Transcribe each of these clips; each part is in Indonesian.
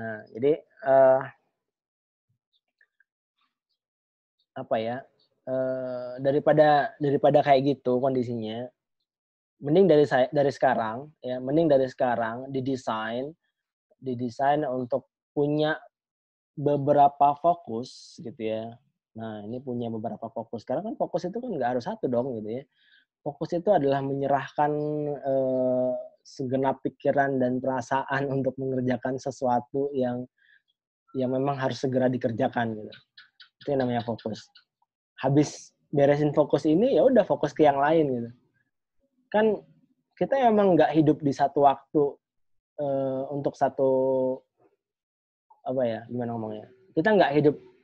Nah, jadi apa ya, daripada kayak gitu kondisinya, mending dari sekarang ya, mending dari sekarang didesain untuk punya beberapa fokus gitu ya. Nah, ini punya beberapa fokus, karena kan fokus itu kan nggak harus satu dong gitu ya. Fokus itu adalah menyerahkan, segenap pikiran dan perasaan untuk mengerjakan sesuatu yang memang harus segera dikerjakan gitu. Itu yang namanya fokus. Habis beresin fokus ini, ya udah fokus ke yang lain gitu. Kan kita emang nggak hidup di satu waktu, untuk satu apa ya, gimana ngomongnya, kita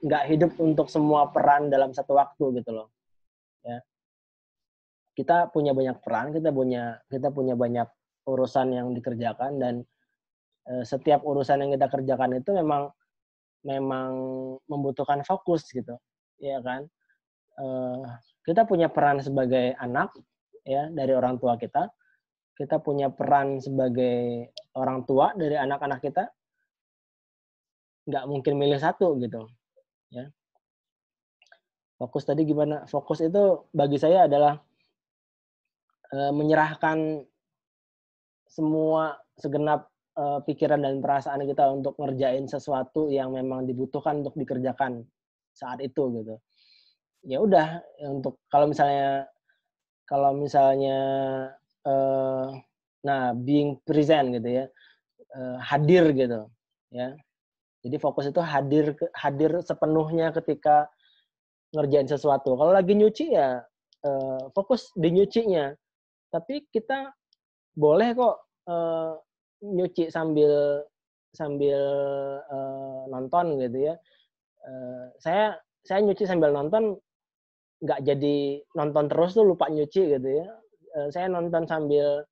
nggak hidup untuk semua peran dalam satu waktu gitu loh, ya. Kita punya banyak peran, kita punya banyak urusan yang dikerjakan dan, setiap urusan yang kita kerjakan itu memang memang membutuhkan fokus gitu, ya kan. Eee, kita punya peran sebagai anak ya dari orang tua kita punya peran sebagai orang tua dari anak-anak kita, nggak mungkin milih satu gitu, ya. Fokus tadi gimana? Fokus itu bagi saya adalah, menyerahkan semua segenap, pikiran dan perasaan kita untuk ngerjain sesuatu yang memang dibutuhkan untuk dikerjakan saat itu gitu. Ya udah, untuk kalau misalnya, eee, nah being present gitu ya, hadir gitu, ya. Jadi fokus itu hadir sepenuhnya ketika ngerjain sesuatu. Kalau lagi nyuci ya, fokus di nyucinya, tapi kita boleh kok, nyuci sambil sambil, nonton gitu ya. Saya nyuci sambil nonton, nggak jadi nonton terus tuh lupa nyuci gitu ya. Saya nonton sambil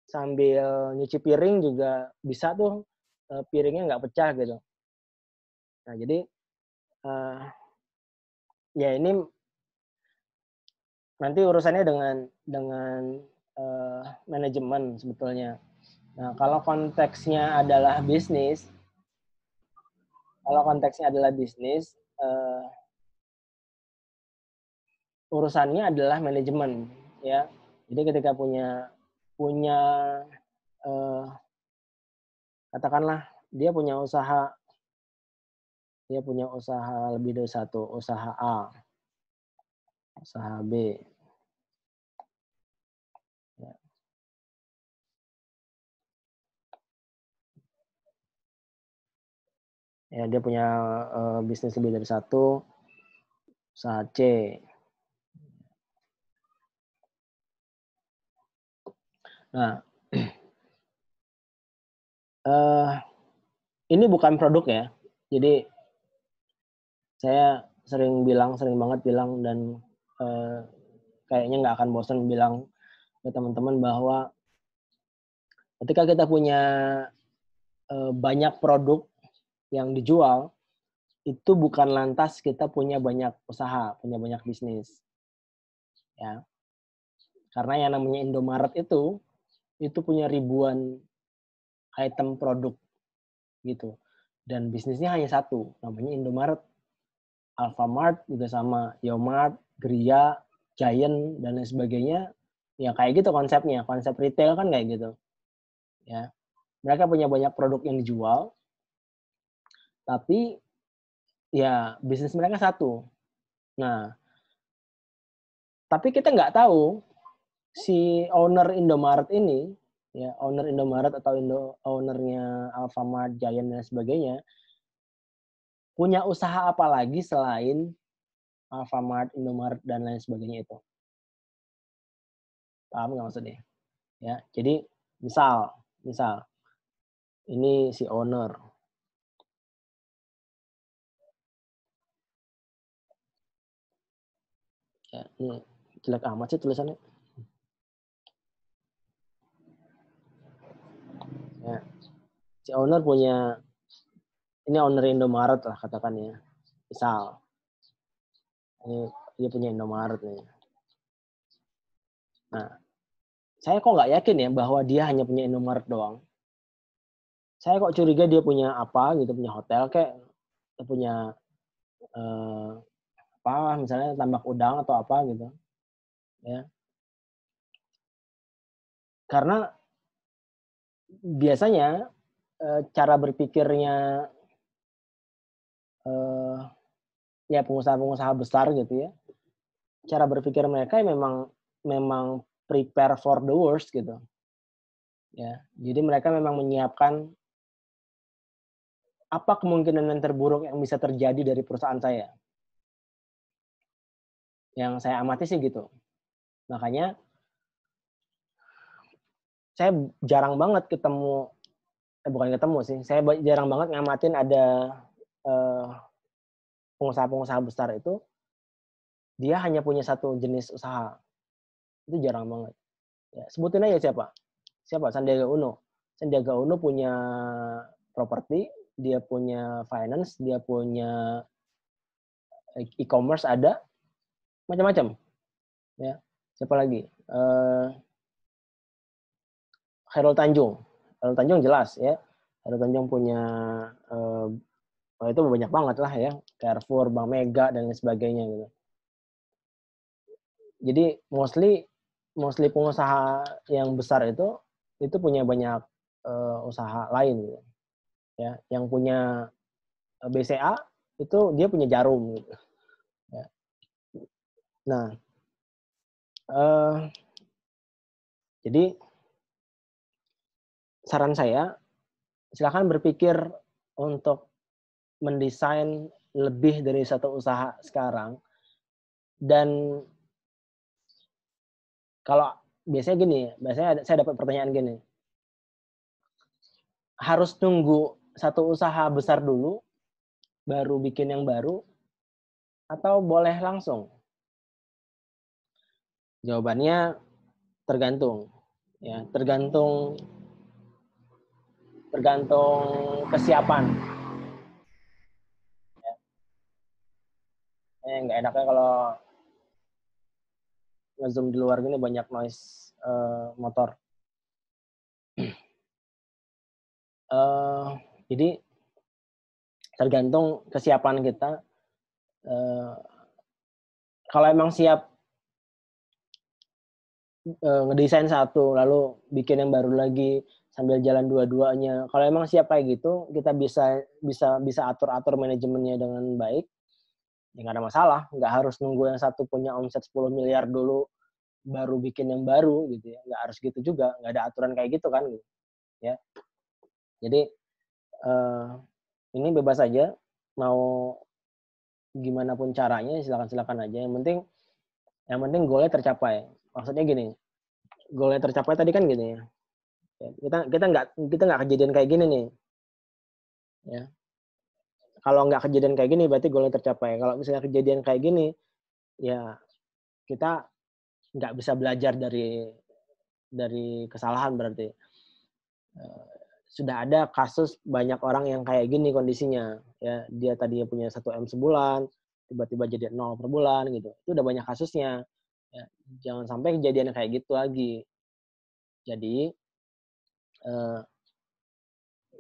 sambil nyuci piring juga bisa tuh, piringnya nggak pecah gitu. Nah jadi, eee, ya ini nanti urusannya dengan, manajemen sebetulnya. Nah kalau konteksnya adalah bisnis, eee, urusannya adalah manajemen, ya. Jadi ketika punya punya, eee, katakanlah dia punya usaha lebih dari satu, usaha A, usaha B, ya. Ya dia punya, bisnis lebih dari satu, usaha C. Nah, eee, ini bukan produk ya. Jadi saya sering banget bilang dan, eee, kayaknya nggak akan bosan bilang ke teman-teman bahwa ketika kita punya, banyak produk yang dijual, itu bukan lantas kita punya banyak usaha, punya banyak bisnis, ya. Karena yang namanya Indomaret itu punya ribuan item produk gitu, dan bisnisnya hanya satu, namanya Indomaret. Alfamart juga sama, Yomart, Gria, Giant, dan lain sebagainya, ya kayak gitu konsepnya, konsep retail kan kayak gitu, ya. Mereka punya banyak produk yang dijual, tapi ya bisnis mereka satu. Nah, tapi kita nggak tahu si owner Indomaret ini, ya owner Indomaret atau owner-nya Alfamart, Giant, dan sebagainya, punya usaha apa lagi selain Alfamart, Indomaret, dan lain sebagainya itu. Paham nggak maksudnya? Ya, jadi misal misal ini si owner, ya ini jelek amat sih tulisannya, ya. Si owner punya ini owner Indomaret lah katakan ya, misal, ini dia punya Indomaret nih. Nah, saya kok nggak yakin ya bahwa dia hanya punya Indomaret doang. saya kok curiga dia punya apa gitu, punya hotel kayak, punya eh, apa misalnya tambak udang atau apa gitu, ya. Karena biasanya cara berpikirnya eh, ya pengusaha-pengusaha besar gitu ya, cara berpikir mereka memang memang prepare for the worst gitu, ya. Jadi mereka memang menyiapkan apa kemungkinan yang terburuk yang bisa terjadi dari perusahaan saya. Yang saya amati sih gitu. Makanya saya jarang banget ketemu, bukan ketemu sih, saya jarang banget ngamatin ada eh, pengusaha-pengusaha besar itu dia hanya punya satu jenis usaha. Itu jarang banget. Ya, sebutin aja siapa? Siapa? Sandiaga Uno. Sandiaga Uno punya properti, dia punya finance, dia punya e-commerce ada, macam-macam. Ya. Siapa lagi? Khairul Tanjung. Khairul Tanjung jelas ya. Khairul Tanjung punya itu banyak banget lah ya. Carrefour, Bank Mega dan lain sebagainya gitu. Jadi mostly pengusaha yang besar itu punya banyak usaha lain gitu. Ya, yang punya BCA itu dia punya Jarum gitu. Ya. Nah, jadi saran saya silakan berpikir untuk mendesain lebih dari satu usaha sekarang. Dan kalau biasanya gini, biasanya saya dapat pertanyaan gini, harus tunggu satu usaha besar dulu, baru bikin yang baru, atau boleh langsung? Jawabannya tergantung, ya tergantung tergantung kesiapan. Nggak enaknya kalau ngezoom di luar gini banyak noise motor. Jadi tergantung kesiapan kita. Kalau emang siap ngedesain satu, lalu bikin yang baru lagi sambil jalan dua-duanya. Kalau emang siap kayak gitu, kita bisa atur-atur manajemennya dengan baik. Ya nggak ada masalah, nggak harus nunggu yang satu punya omset 10 miliar dulu baru bikin yang baru gitu ya. Nggak harus gitu juga, nggak ada aturan kayak gitu kan gitu. Ya. Jadi ini bebas aja mau gimana pun caranya silakan aja. Yang penting goalnya tercapai. Maksudnya gini, goalnya tercapai tadi kan gini ya. Kita nggak kejadian kayak gini nih. Ya. Kalau nggak kejadian kayak gini berarti goalnya tercapai. Kalau misalnya kejadian kayak gini, ya kita nggak bisa belajar dari kesalahan berarti. Sudah ada kasus banyak orang yang kayak gini kondisinya. Ya, dia tadinya punya 1 M sebulan, tiba-tiba jadi 0 per bulan gitu. Itu udah banyak kasusnya. Ya, jangan sampai kejadian kayak gitu lagi. Jadi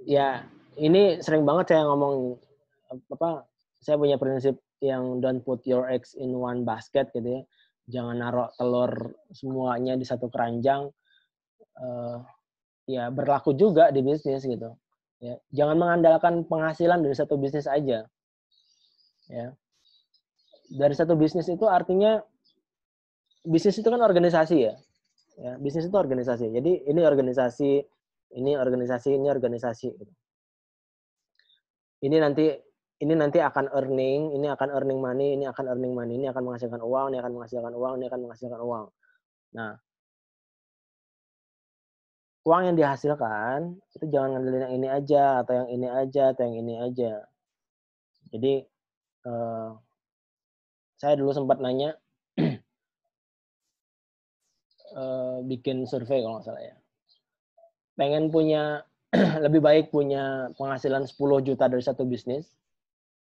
ya ini sering banget saya ngomong saya punya prinsip yang don't put your eggs in one basket gitu ya. Jangan naruh telur semuanya di satu keranjang. Ya berlaku juga di bisnis gitu. Ya, jangan mengandalkan penghasilan dari satu bisnis aja. Ya. Dari satu bisnis itu artinya bisnis itu kan organisasi ya. Ya, bisnis itu organisasi. Jadi ini organisasi, ini organisasi, ini organisasi. Ini nanti akan earning, ini akan earning money, ini akan earning money, ini akan menghasilkan uang, ini akan menghasilkan uang, ini akan menghasilkan uang. Nah, uang yang dihasilkan itu jangan ngandelin yang ini aja atau yang ini aja atau yang ini aja. Jadi saya dulu sempat nanya bikin survei kalau nggak salah ya. Pengen punya lebih baik punya penghasilan 10 juta dari satu bisnis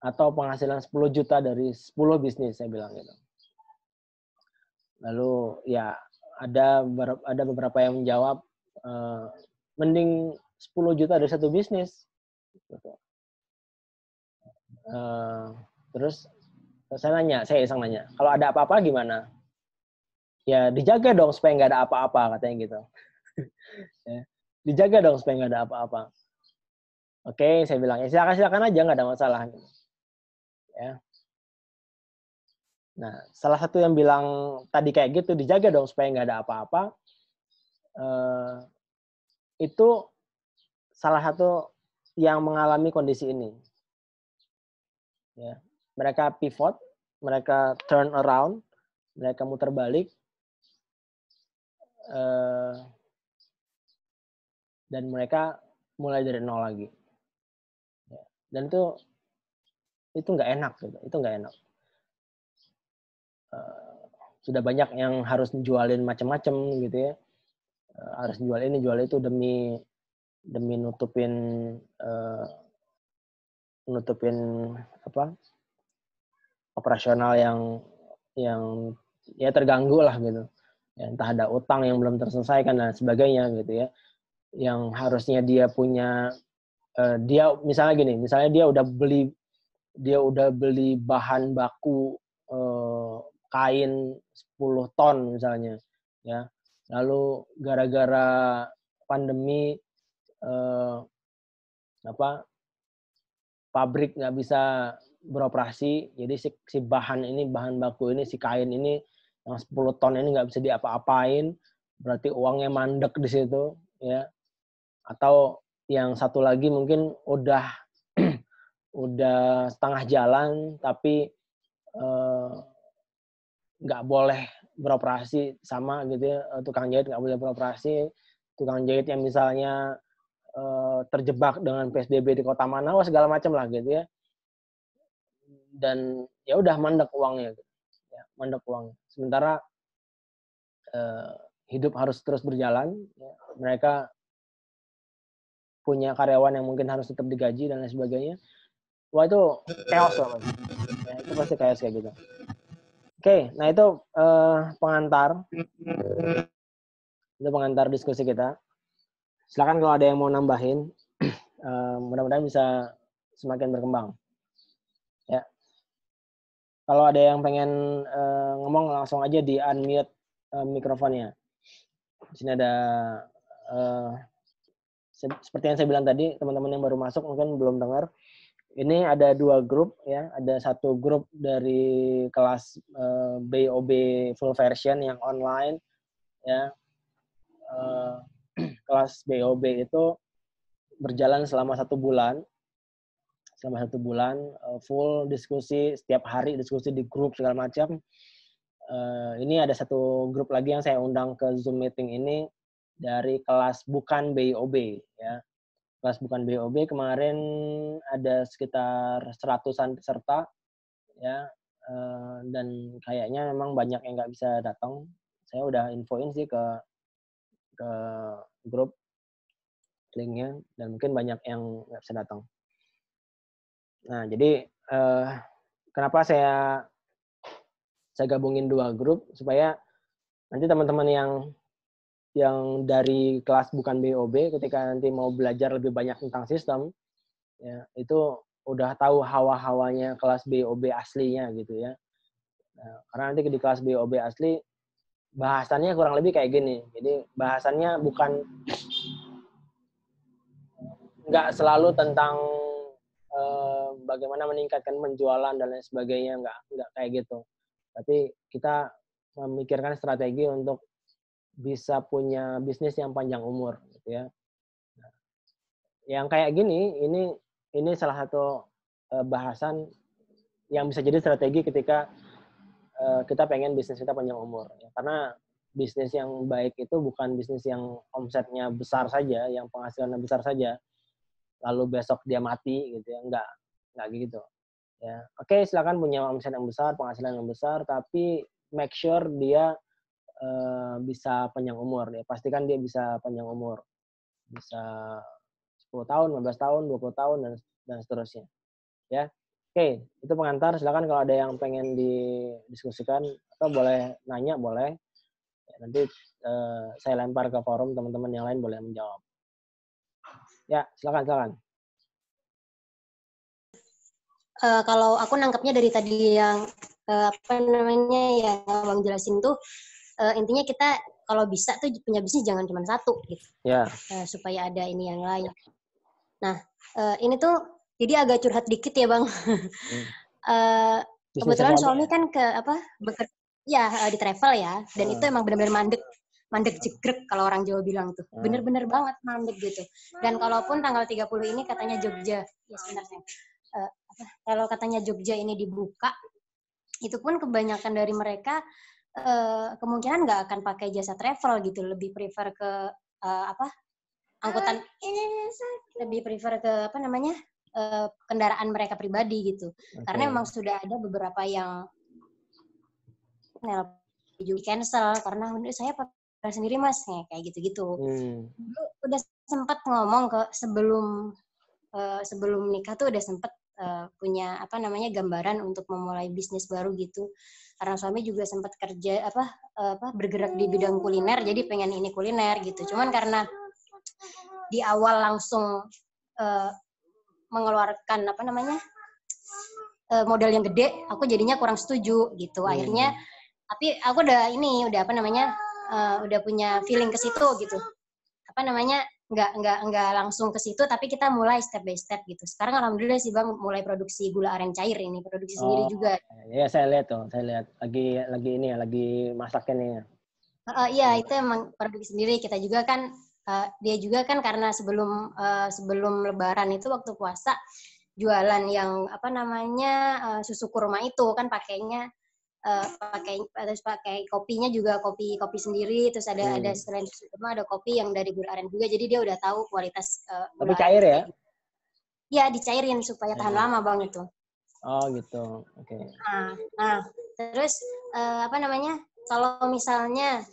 atau penghasilan 10 juta dari 10 bisnis, saya bilang gitu. Lalu ya ada beberapa yang menjawab mending 10 juta dari satu bisnis. Gitu. Terus saya iseng nanya, kalau ada apa-apa gimana? Ya dijaga dong supaya nggak ada apa-apa, katanya gitu. Ya, dijaga dong supaya nggak ada apa-apa. Oke, saya bilang, ya silakan aja, nggak ada masalah. Ya. Nah, salah satu yang bilang tadi kayak gitu, dijaga dong supaya nggak ada apa-apa, itu salah satu yang mengalami kondisi ini. Ya. Mereka pivot, mereka turn around, mereka muter balik, dan mereka mulai dari nol lagi. Ya. Dan itu nggak enak, gitu. Itu nggak enak. Sudah banyak yang harus jualin macam-macam gitu ya, harus jual ini jual itu demi nutupin apa operasional yang ya terganggu lah gitu ya, entah ada utang yang belum terselesaikan dan sebagainya gitu ya, yang harusnya dia punya dia misalnya dia udah beli bahan baku kain 10 ton misalnya ya, lalu gara-gara pandemi pabrik nggak bisa beroperasi, jadi si bahan baku ini, si kain ini yang 10 ton ini nggak bisa diapa-apain, berarti uangnya mandek di situ ya. Atau yang satu lagi mungkin udah udah setengah jalan tapi nggak boleh beroperasi sama gitu ya, tukang jahit nggak boleh beroperasi, tukang jahit yang misalnya terjebak dengan PSBB di kota mana, segala macam lah gitu ya, dan ya udah mandek uangnya gitu. Ya, mandek uangnya. Sementara hidup harus terus berjalan, ya. Mereka punya karyawan yang mungkin harus tetap digaji dan lain sebagainya. Wah itu chaos lah, ya, itu pasti chaos kayak gitu. Oke, nah itu pengantar diskusi kita. Silakan kalau ada yang mau nambahin, mudah-mudahan bisa semakin berkembang. Ya, kalau ada yang pengen ngomong langsung aja di unmute mikrofonnya. Di sini ada seperti yang saya bilang tadi, teman-teman yang baru masuk mungkin belum dengar. Ini ada 2 grup ya, ada satu grup dari kelas BOB full version yang online ya. Kelas BOB itu berjalan selama 1 bulan. Selama 1 bulan full diskusi, setiap hari diskusi di grup segala macam. Ini ada satu grup lagi yang saya undang ke Zoom meeting ini dari kelas bukan BOB ya. Kelas bukan BOB kemarin ada sekitar 100-an peserta ya, dan kayaknya memang banyak yang nggak bisa datang. Saya udah infoin sih ke grup linknya, dan mungkin banyak yang nggak bisa datang. Nah jadi kenapa saya gabungin 2 grup supaya nanti teman-teman yang dari kelas bukan BOB ketika nanti mau belajar lebih banyak tentang sistem ya, itu udah tahu hawa-hawanya kelas BOB aslinya gitu ya. Nah, karena nanti di kelas BOB asli bahasannya kurang lebih kayak gini. Jadi bahasannya nggak selalu tentang bagaimana meningkatkan penjualan dan lain sebagainya, nggak kayak gitu. Tapi kita memikirkan strategi untuk bisa punya bisnis yang panjang umur gitu ya. Nah, yang kayak gini ini salah satu bahasan yang bisa jadi strategi ketika kita pengen bisnis kita panjang umur ya. Karena bisnis yang baik itu bukan bisnis yang omsetnya besar saja, yang penghasilannya besar saja, lalu besok dia mati gitu ya, nggak gitu ya. Oke, silakan punya omset yang besar, penghasilan yang besar, tapi make sure dia bisa panjang umur ya. Pastikan dia bisa panjang umur, bisa 10 tahun, 15 tahun, 20 tahun dan seterusnya ya. Oke, itu pengantar. Silakan kalau ada yang pengen didiskusikan atau boleh nanya, boleh. Nanti saya lempar ke forum, teman-teman yang lain boleh menjawab. Ya, silakan. Kalau aku nangkepnya dari tadi yang apa namanya yang Abang jelasin tuh, intinya kita kalau bisa tuh punya bisnis jangan cuma satu gitu. Ya. Supaya ada ini yang lain. Nah, ini tuh jadi agak curhat dikit ya Bang. Kebetulan suami kan bekerja ya di travel ya, dan itu emang benar-benar mandek jegrek kalau orang Jawa bilang tuh. Bener-bener banget mandek gitu. Dan kalaupun tanggal 30 ini katanya Jogja, ya sebenarnya kalau katanya Jogja ini dibuka, itu pun kebanyakan dari mereka kemungkinan nggak akan pakai jasa travel gitu, lebih prefer ke angkutan, lebih prefer ke apa namanya kendaraan mereka pribadi gitu. Karena memang sudah ada beberapa yang di cancel karena menurut saya pakai sendiri mas, kayak gitu-gitu. Udah sempat ngomong ke sebelum nikah tuh udah sempet punya apa namanya gambaran untuk memulai bisnis baru gitu, karena suami juga sempat kerja bergerak di bidang kuliner, jadi pengen ini kuliner gitu. Cuman karena di awal langsung mengeluarkan apa namanya modal yang gede, aku jadinya kurang setuju gitu. Akhirnya tapi aku udah apa namanya udah punya feeling ke situ gitu, apa namanya nggak langsung ke situ, tapi kita mulai step by step gitu. Sekarang alhamdulillah sih Bang mulai produksi gula aren cair ini, produksi sendiri juga. Ya saya lihat lagi ini ya, lagi masaknya nih ya. Iya itu emang produksi sendiri. Kita juga kan dia juga kan karena sebelum Lebaran itu waktu puasa jualan yang apa namanya susu kurma itu kan pakainya terus pakai kopinya juga kopi sendiri, terus ada selain susu kurma ada kopi yang dari gula aren juga, jadi dia udah tahu kualitas gula cair ya? Iya dicairin supaya tahan lama Bang itu. Oh gitu, oke. Nah terus apa namanya kalau misalnya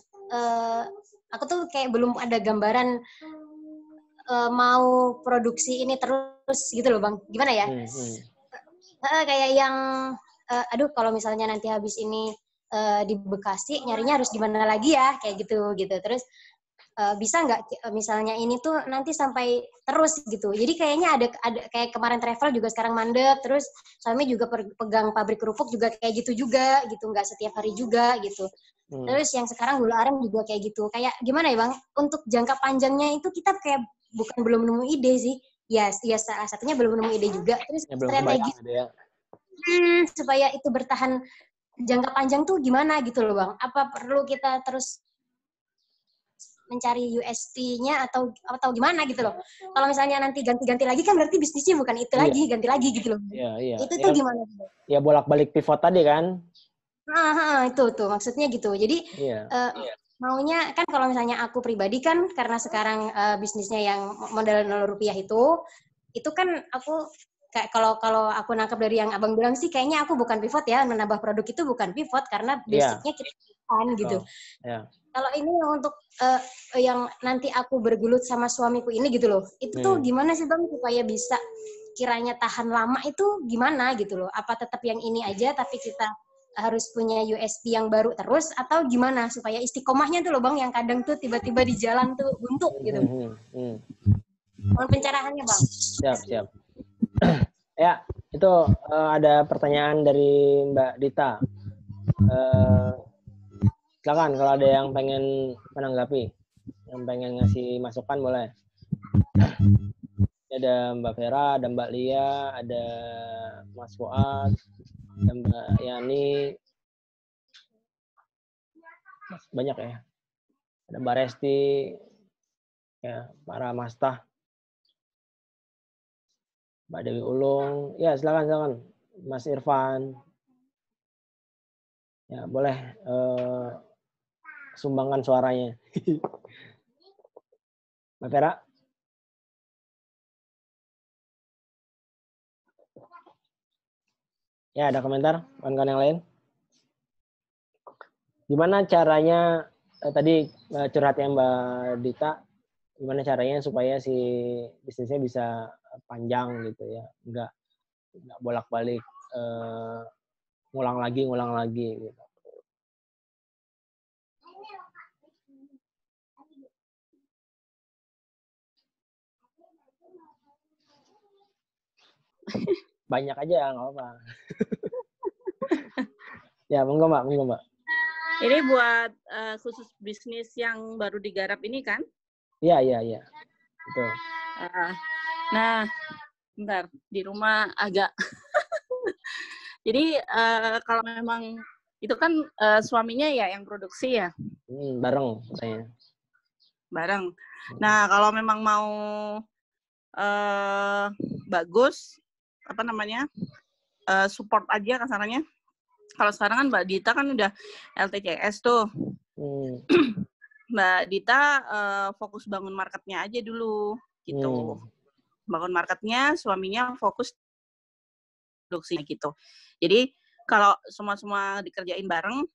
aku tuh kayak belum ada gambaran mau produksi ini terus gitu loh Bang, gimana ya? Kayak yang aduh kalau misalnya nanti habis ini di Bekasi nyarinya harus gimana lagi ya kayak gitu. Terus bisa nggak misalnya ini tuh nanti sampai terus gitu. Jadi kayaknya ada kayak kemarin travel juga sekarang mandek, terus suami juga pegang pabrik kerupuk juga kayak gitu juga gitu, nggak setiap hari juga gitu. Terus yang sekarang gula aren juga kayak gitu. Kayak gimana ya Bang? Untuk jangka panjangnya itu kita kayak belum nemu ide sih. Ya salah satunya belum nemu ide juga. Terus strategi supaya itu bertahan jangka panjang tuh gimana gitu loh Bang? Apa perlu kita terus mencari USP-nya atau gimana gitu loh? Kalau misalnya nanti ganti-ganti lagi kan berarti bisnisnya bukan itu lagi, ganti lagi gitu loh. Iya. Itu tuh gimana? Ya bolak-balik pivot tadi kan? Itu tuh maksudnya gitu. Jadi maunya kan kalau misalnya aku pribadi kan karena sekarang bisnisnya yang modal 0 rupiah itu kan aku kayak kalau aku nangkap dari yang abang bilang sih kayaknya aku bukan pivot ya, menambah produk itu bukan pivot karena basicnya kita kan gitu. Kalau ini yang untuk yang nanti aku bergelut sama suamiku ini gitu loh, itu tuh gimana sih Bang supaya bisa kiranya tahan lama itu gimana gitu loh? Apa tetap yang ini aja tapi kita harus punya USP yang baru terus atau gimana supaya istiqomahnya tuh loh Bang yang kadang tuh tiba-tiba di jalan tuh buntu gitu. Mohon pencerahannya Bang. Siap. Ya, itu ada pertanyaan dari Mbak Dita. Silakan kalau ada yang pengen menanggapi, yang pengen ngasih masukan boleh. Ada Mbak Vera, ada Mbak Lia, ada Mas Fuad, ada Mbak Yani, banyak ya. Ada Mbak Resti, ya, para Mastah, Mbak Dewi Ulung, ya silakan, Mas Irfan, ya boleh sumbangkan suaranya. Mbak Vera. Ya, ada komentar kawan-kawan yang lain? Gimana caranya tadi curhatnya Mbak Dita, gimana caranya supaya si bisnisnya bisa panjang gitu ya, nggak bolak-balik ngulang lagi gitu. Banyak aja, nggak apa-apa. Ya, monggo Mbak. Ini buat khusus bisnis yang baru digarap ini kan? Iya. Betul. Nah, bentar, di rumah agak. Jadi kalau memang itu kan suaminya ya yang produksi ya? Bareng katanya. Bareng. Nah, kalau memang mau bagus, apa namanya, support aja kasarannya. Kalau sekarang kan Mbak Dita kan udah LTCS tuh. Mbak Dita fokus bangun marketnya aja dulu, gitu. Bangun marketnya, suaminya fokus produksinya gitu. Jadi kalau semua dikerjain bareng,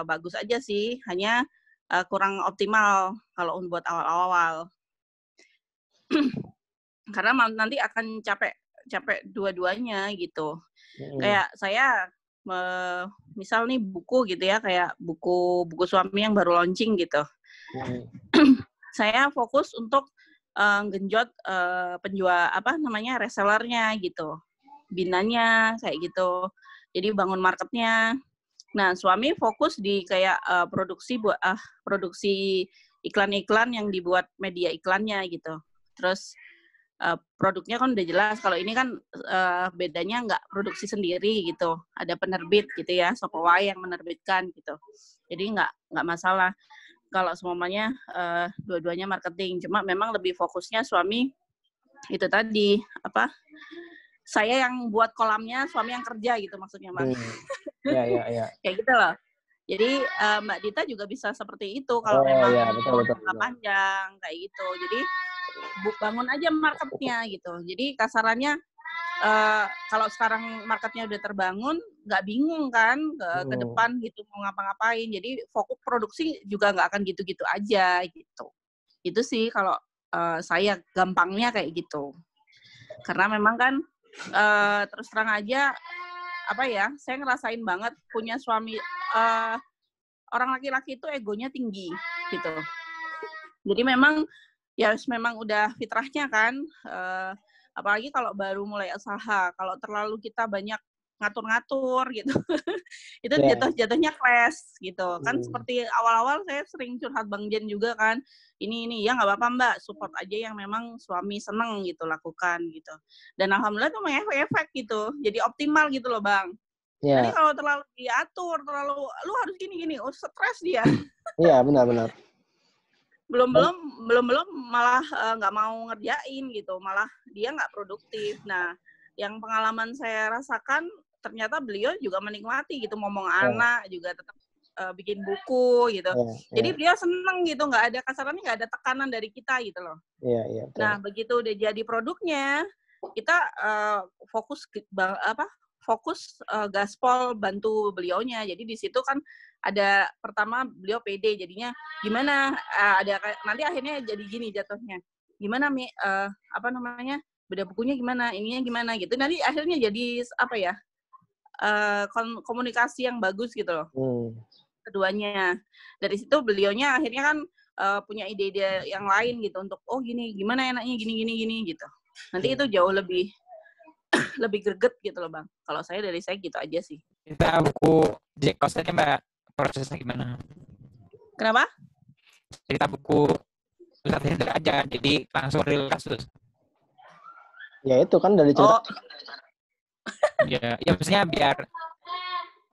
bagus aja sih. Hanya kurang optimal kalau buat awal-awal. Karena nanti akan capek dua-duanya gitu. Kayak saya misal nih buku gitu ya, kayak buku suami yang baru launching gitu. Saya fokus untuk genjot penjual resellernya gitu, binanya kayak gitu. Jadi bangun marketnya. Nah, suami fokus di kayak produksi iklan-iklan yang dibuat media iklannya gitu. Terus produknya kan udah jelas. Kalau ini kan bedanya nggak produksi sendiri gitu. Ada penerbit gitu ya, Shopify yang menerbitkan gitu. Jadi nggak masalah kalau semuanya dua-duanya marketing. Cuma memang lebih fokusnya suami itu tadi saya yang buat kolamnya, suami yang kerja gitu maksudnya, Bang. Iya. Kayak gitu loh. Jadi Mbak Dita juga bisa seperti itu kalau memang jangka panjang kayak gitu. Jadi bangun aja marketnya gitu. Jadi kasarannya kalau sekarang marketnya udah terbangun, nggak bingung kan ke depan gitu mau ngapa-ngapain. Jadi fokus produksi juga nggak akan gitu-gitu aja gitu. Itu sih kalau saya gampangnya kayak gitu. Karena memang kan terus terang aja saya ngerasain banget punya suami orang laki-laki itu egonya tinggi gitu. Jadi memang udah fitrahnya kan, apalagi kalau baru mulai usaha, kalau terlalu kita banyak ngatur-ngatur gitu, itu jatuhnya clash gitu. Kan seperti awal-awal saya sering curhat Bang Jen juga kan, ini ya nggak apa-apa Mbak, support aja yang memang suami seneng gitu lakukan gitu. Dan alhamdulillah tuh mengefek gitu, jadi optimal gitu loh Bang. Nanti kalau terlalu diatur, lu harus gini-gini, stres dia. Iya, benar. belum malah nggak mau ngerjain gitu, malah dia nggak produktif. Nah, yang pengalaman saya rasakan ternyata beliau juga menikmati gitu, ngomong anak juga tetap bikin buku gitu. Jadi beliau seneng gitu, nggak ada kasarannya, nggak ada tekanan dari kita gitu loh. Iya. Nah, begitu udah jadi produknya, kita fokus gaspol bantu beliaunya. Jadi di situ kan ada pertama beliau pede, jadinya gimana nanti akhirnya jadi gini jatuhnya. Gimana beda bukunya gimana, ininya gimana gitu. Nanti akhirnya jadi komunikasi yang bagus gitu loh. Keduanya. Dari situ beliaunya akhirnya kan punya ide-ide yang lain gitu untuk gini, gimana enaknya gini gitu. Nanti itu jauh lebih greget gitu loh Bang. Kalau dari saya gitu aja sih. Kita buku Jack Costa-nya Mbak, prosesnya gimana? Kenapa? Cerita buku Ustadz Hendra aja, jadi langsung real kasus. Ya itu kan dari cerita. Ya maksudnya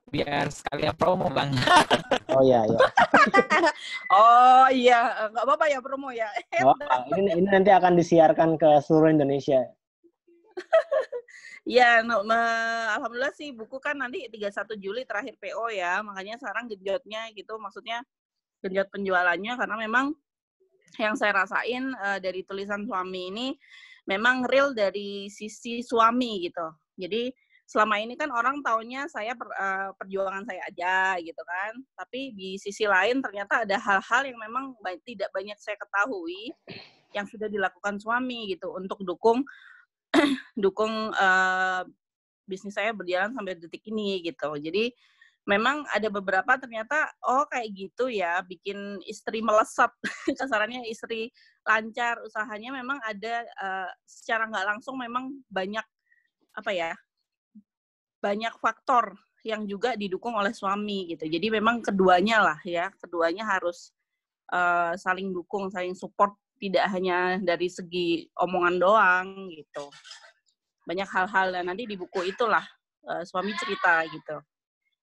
biar sekalian promo Bang. Oh iya. Oh iya, nggak apa-apa ya promo ya. Ini nanti akan disiarkan ke seluruh Indonesia. Ya, alhamdulillah sih buku kan nanti 31 Juli terakhir PO ya, makanya sekarang genjotnya gitu, maksudnya genjot penjualannya karena memang yang saya rasain dari tulisan suami ini memang real dari sisi suami gitu. Jadi selama ini kan orang taunya saya perjuangan saya aja gitu kan, tapi di sisi lain ternyata ada hal-hal yang memang tidak banyak saya ketahui yang sudah dilakukan suami gitu untuk dukung bisnis saya berjalan sampai detik ini gitu. Jadi memang ada beberapa ternyata kayak gitu ya, bikin istri melesat. Kasarannya istri lancar usahanya, memang ada secara nggak langsung memang banyak banyak faktor yang juga didukung oleh suami gitu. Jadi memang keduanya harus saling dukung, saling support, tidak hanya dari segi omongan doang gitu. Banyak hal-hal dan nanti di buku itulah suami cerita gitu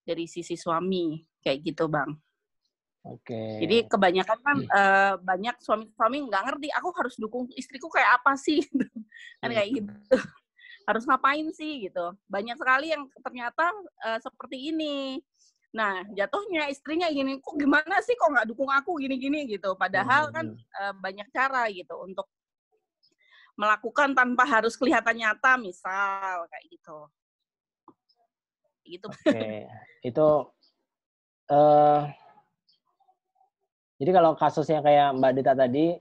dari sisi suami kayak gitu, Bang. Oke. Jadi kebanyakan kan banyak suami nggak ngerti aku harus dukung istriku kayak apa sih kan kayak gitu. Harus ngapain sih gitu. Banyak sekali yang ternyata seperti ini. Nah, jatuhnya istrinya gini, kok gimana sih kok nggak dukung aku gini-gini gitu. Padahal kan banyak cara gitu untuk melakukan tanpa harus kelihatan nyata, misal kayak gitu. Gitu. Oke, itu jadi kalau kasusnya kayak Mbak Dita tadi,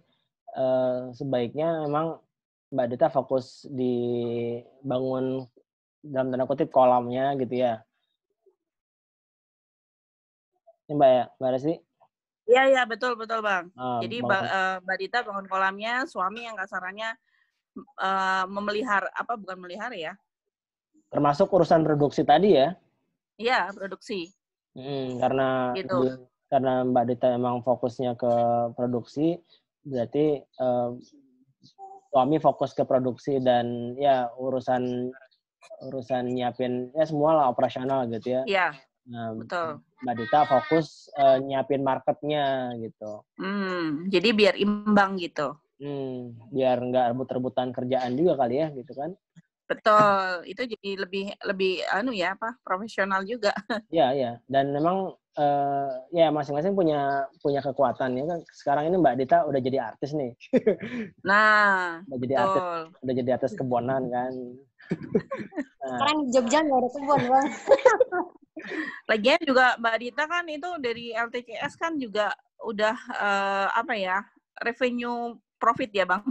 sebaiknya memang Mbak Dita fokus di bangun dalam tanda kutip kolamnya gitu ya. Ini Mbak Resti? Iya, betul Bang. Jadi Mbak Dita bangun kolamnya, suami yang kasarannya bukan melihara ya. Termasuk urusan produksi tadi ya? Iya, produksi. Karena gitu. Karena Mbak Dita emang fokusnya ke produksi, berarti suami fokus ke produksi dan ya urusan nyiapin ya semua lah operasional gitu ya. Iya. Betul. Mbak Dita fokus nyiapin marketnya gitu. Jadi biar imbang gitu. Biar nggak rebut-rebutan kerjaan juga kali ya gitu kan. Betul. Itu jadi lebih profesional juga. Iya. Dan memang ya masing-masing punya kekuatan ya kan. Sekarang ini Mbak Dita udah jadi artis nih. Nah, udah jadi artis kebonan kan. Sekarang di Jogja nggak ada kebun, Bang. Lagian juga Mbak Dita kan itu dari LTCS kan juga udah revenue profit ya, Bang.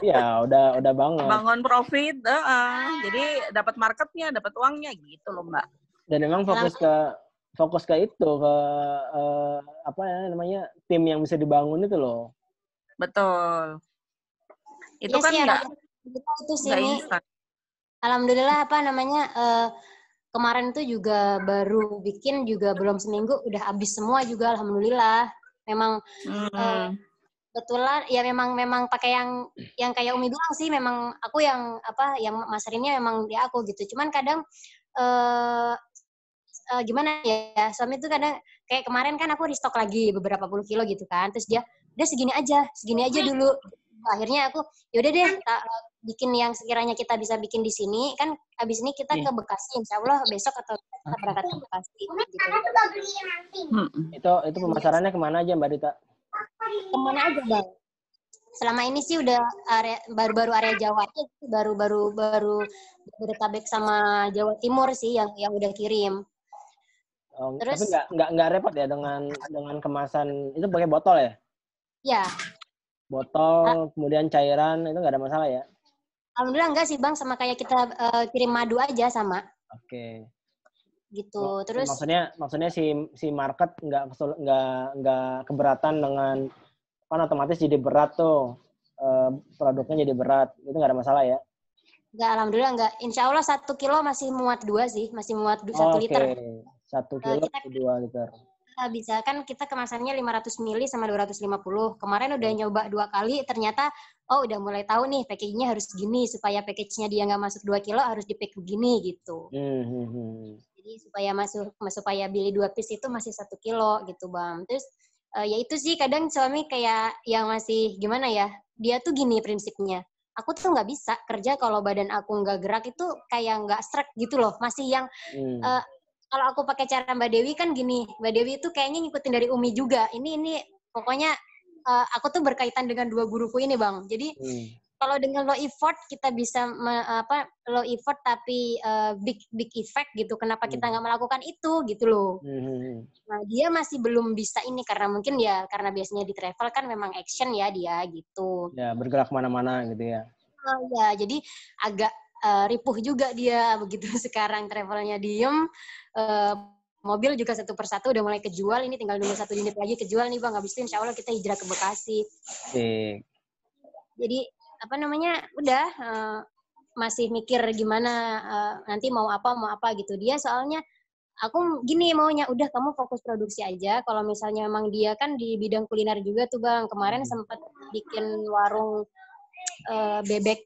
Iya, udah banget. Bangun profit, jadi dapat marketnya, dapat uangnya gitu loh, Mbak. Dan memang fokus ke itu, ke tim yang bisa dibangun itu loh. Betul. Itu kan nggak instan. Alhamdulillah kemarin itu juga baru bikin juga belum seminggu udah habis semua juga, alhamdulillah. Memang kebetulan ya memang pakai yang kayak Umi bilang sih, memang aku yang masarinnya memang di aku gitu. Cuman kadang gimana ya, suami tuh kadang kayak kemarin kan aku restock lagi beberapa puluh kilo gitu kan, terus dia udah segini aja dulu. Akhirnya aku yaudah deh bikin yang sekiranya kita bisa bikin di sini, kan abis ini kita ke Bekasi, insya Allah besok atau kita berangkat ke Bekasi gitu. Itu pemasarannya kemana aja Mbak Dita? Kemana aja Bang? Selama ini sih udah baru area Jawa aja, baru Jabodetabek sama Jawa Timur sih yang udah kirim. Terus, tapi nggak repot ya dengan kemasan itu pakai botol ya? Iya. Botol kemudian cairan itu nggak ada masalah ya? Alhamdulillah enggak sih Bang, sama kayak kita kirim madu aja sama. Oke. Gitu. Terus maksudnya si market nggak keberatan dengan, kan otomatis jadi berat tuh, produknya jadi berat, itu nggak ada masalah ya? Enggak, alhamdulillah enggak. Insya Allah 1 kilo masih muat 2 sih, masih muat 1 liter. 1 kilo 2 liter. Bisa kan kita kemasannya 500 ml sama 250. Kemarin udah nyoba 2 kali, ternyata udah mulai tahu nih packaging-nya harus gini, supaya package-nya dia nggak masuk 2 kilo harus di-pack begini gitu. Jadi supaya beli 2 piece itu masih 1 kilo gitu Bang. Terus ya itu sih kadang suami kayak yang masih gimana ya, dia tuh gini prinsipnya, aku tuh nggak bisa kerja kalau badan aku nggak gerak, itu kayak nggak srek gitu loh, masih yang kalau aku pakai cara Mbak Dewi kan gini, Mbak Dewi itu kayaknya ngikutin dari Umi juga. Ini pokoknya aku tuh berkaitan dengan 2 guruku ini Bang. Jadi kalau dengan low effort kita bisa low effort tapi big effect gitu. Kenapa kita nggak melakukan itu gitu loh? Nah dia masih belum bisa ini karena mungkin ya karena biasanya di travel kan memang action ya dia gitu. Ya bergerak mana-mana gitu ya. Ya jadi agak ripuh juga dia begitu sekarang travelnya diem. Mobil juga 1 persatu udah mulai kejual, ini tinggal nunggu 1 unit lagi kejual nih Bang, habis itu insya Allah kita hijrah ke Bekasi. Jadi udah masih mikir gimana nanti mau apa gitu. Dia soalnya aku gini maunya, udah kamu fokus produksi aja. Kalau misalnya memang dia kan di bidang kuliner juga tuh Bang. Kemarin sempat bikin warung bebek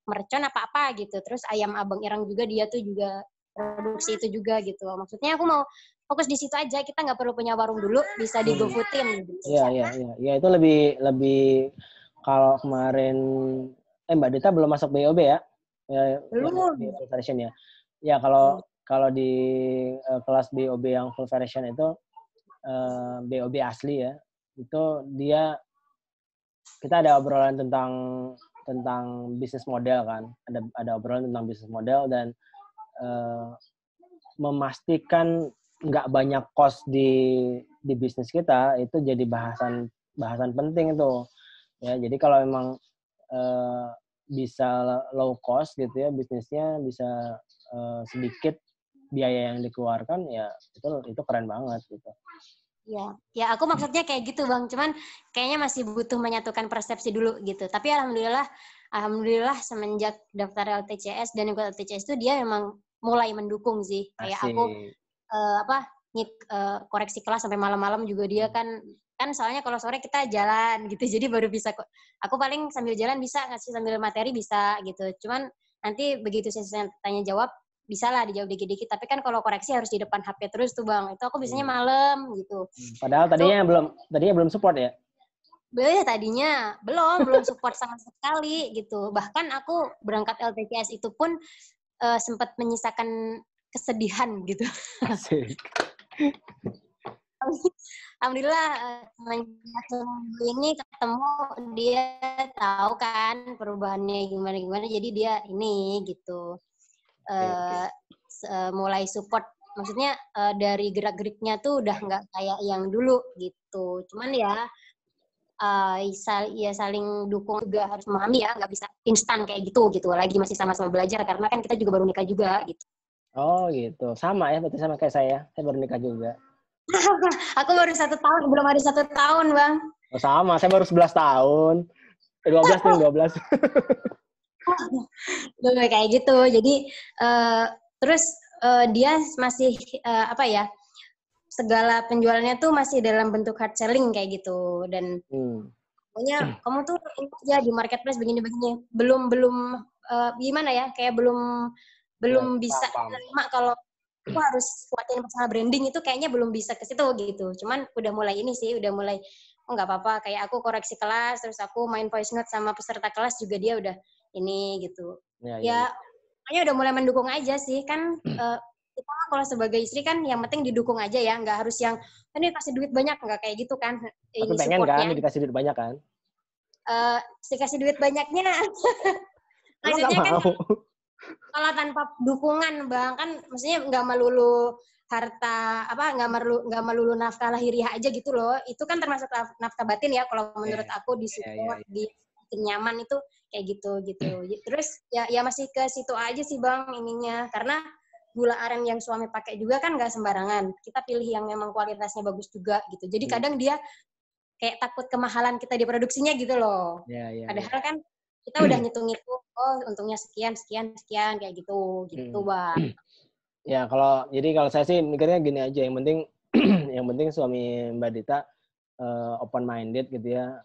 mercon apa gitu. Terus ayam Abang Irang juga, dia tuh juga produksi itu juga gitu. Maksudnya aku mau fokus di situ aja. Kita nggak perlu punya warung dulu, bisa di GoFoodin. Iya, itu lebih kalau kemarin Mbak Dita belum masuk BOB ya? Belum. Full version ya. Ya kalau di kelas BOB yang full version itu BOB asli ya. Itu kita ada obrolan tentang bisnis model kan. Ada obrolan tentang bisnis model dan memastikan nggak banyak cost di bisnis kita itu jadi bahasan penting itu. Ya, jadi kalau memang bisa low cost gitu ya bisnisnya, bisa sedikit biaya yang dikeluarkan, ya itu keren banget gitu. Ya aku maksudnya kayak gitu Bang, cuman kayaknya masih butuh menyatukan persepsi dulu gitu. Tapi alhamdulillah semenjak daftar LTCS dan ikut LTCS itu dia memang mulai mendukung sih. Kayak aku koreksi kelas sampai malam-malam juga dia kan soalnya kalau sore kita jalan gitu, jadi baru bisa aku paling sambil jalan bisa ngasih, sambil materi bisa gitu. Cuman nanti begitu saya tanya jawab bisa lah dijawab dikit-dikit, tapi kan kalau koreksi harus di depan HP terus tuh Bang, itu aku biasanya malam gitu. Padahal tadinya belum support ya? Tadinya belum support sama sekali gitu. Bahkan aku berangkat LTCS itu pun sempat menyisakan kesedihan gitu. Asik. Alhamdulillah ini ketemu, dia tahu kan perubahannya gimana, jadi dia ini gitu mulai support, maksudnya dari gerak-geriknya tuh udah nggak kayak yang dulu gitu. Cuman ya saling dukung juga, harus memahami ya, nggak bisa instan kayak gitu lagi, masih sama-sama belajar karena kan kita juga baru nikah juga gitu. Oh gitu, sama ya, berarti sama kayak saya baru nikah juga. Aku baru 1 tahun, belum ada 1 tahun Bang. Oh, sama, saya baru 11 tahun. 12. Belum kayak gitu, jadi terus dia masih segala penjualannya tuh masih dalam bentuk hard selling kayak gitu, dan pokoknya kamu tuh ya di marketplace begini-begini, belum gimana ya, kayak belum bisa terima kalau aku harus kuatin personal branding, itu kayaknya belum bisa ke situ gitu. Cuman udah mulai nggak apa-apa, kayak aku koreksi kelas, terus aku main voice note sama peserta kelas juga, dia udah ini gitu. Ya makanya udah mulai mendukung aja sih kan. Kita kalau sebagai istri kan yang penting didukung aja ya, nggak harus yang ini kasih duit banyak, nggak kayak gitu kan. Tapi pengen kan dikasih duit banyak kan? Dikasih duit banyaknya maksudnya kan kalau tanpa dukungan Bang, kan maksudnya nggak melulu harta nggak melulu nafkah lahiriah aja gitu loh. Itu kan termasuk nafkah batin ya kalau menurut aku, di support, di nyaman, itu kayak gitu. Terus ya masih ke situ aja sih Bang ininya, karena gula aren yang suami pakai juga kan nggak sembarangan. Kita pilih yang memang kualitasnya bagus juga gitu. Jadi kadang dia kayak takut kemahalan kita di produksinya gitu loh. Padahal kan kita udah ngitung-ngitung, oh untungnya sekian kayak gitu Bang. Ya kalau saya sih mikirnya gini aja, yang penting suami Mbak Dita open minded gitu ya,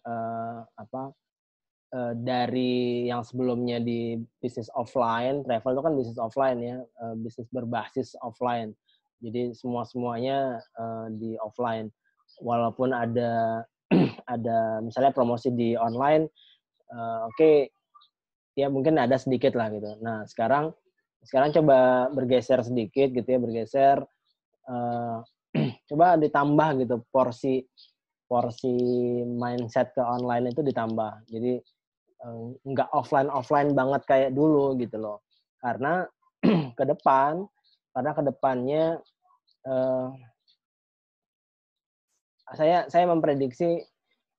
dari yang sebelumnya di bisnis offline, travel itu kan bisnis offline ya, bisnis berbasis offline. Jadi semuanya di offline. Walaupun ada misalnya promosi di online, oke, ya mungkin ada sedikit lah gitu. Nah sekarang coba bergeser sedikit gitu ya, coba ditambah gitu porsi mindset ke online itu ditambah. Jadi nggak offline banget kayak dulu gitu loh. Karena kedepannya saya memprediksi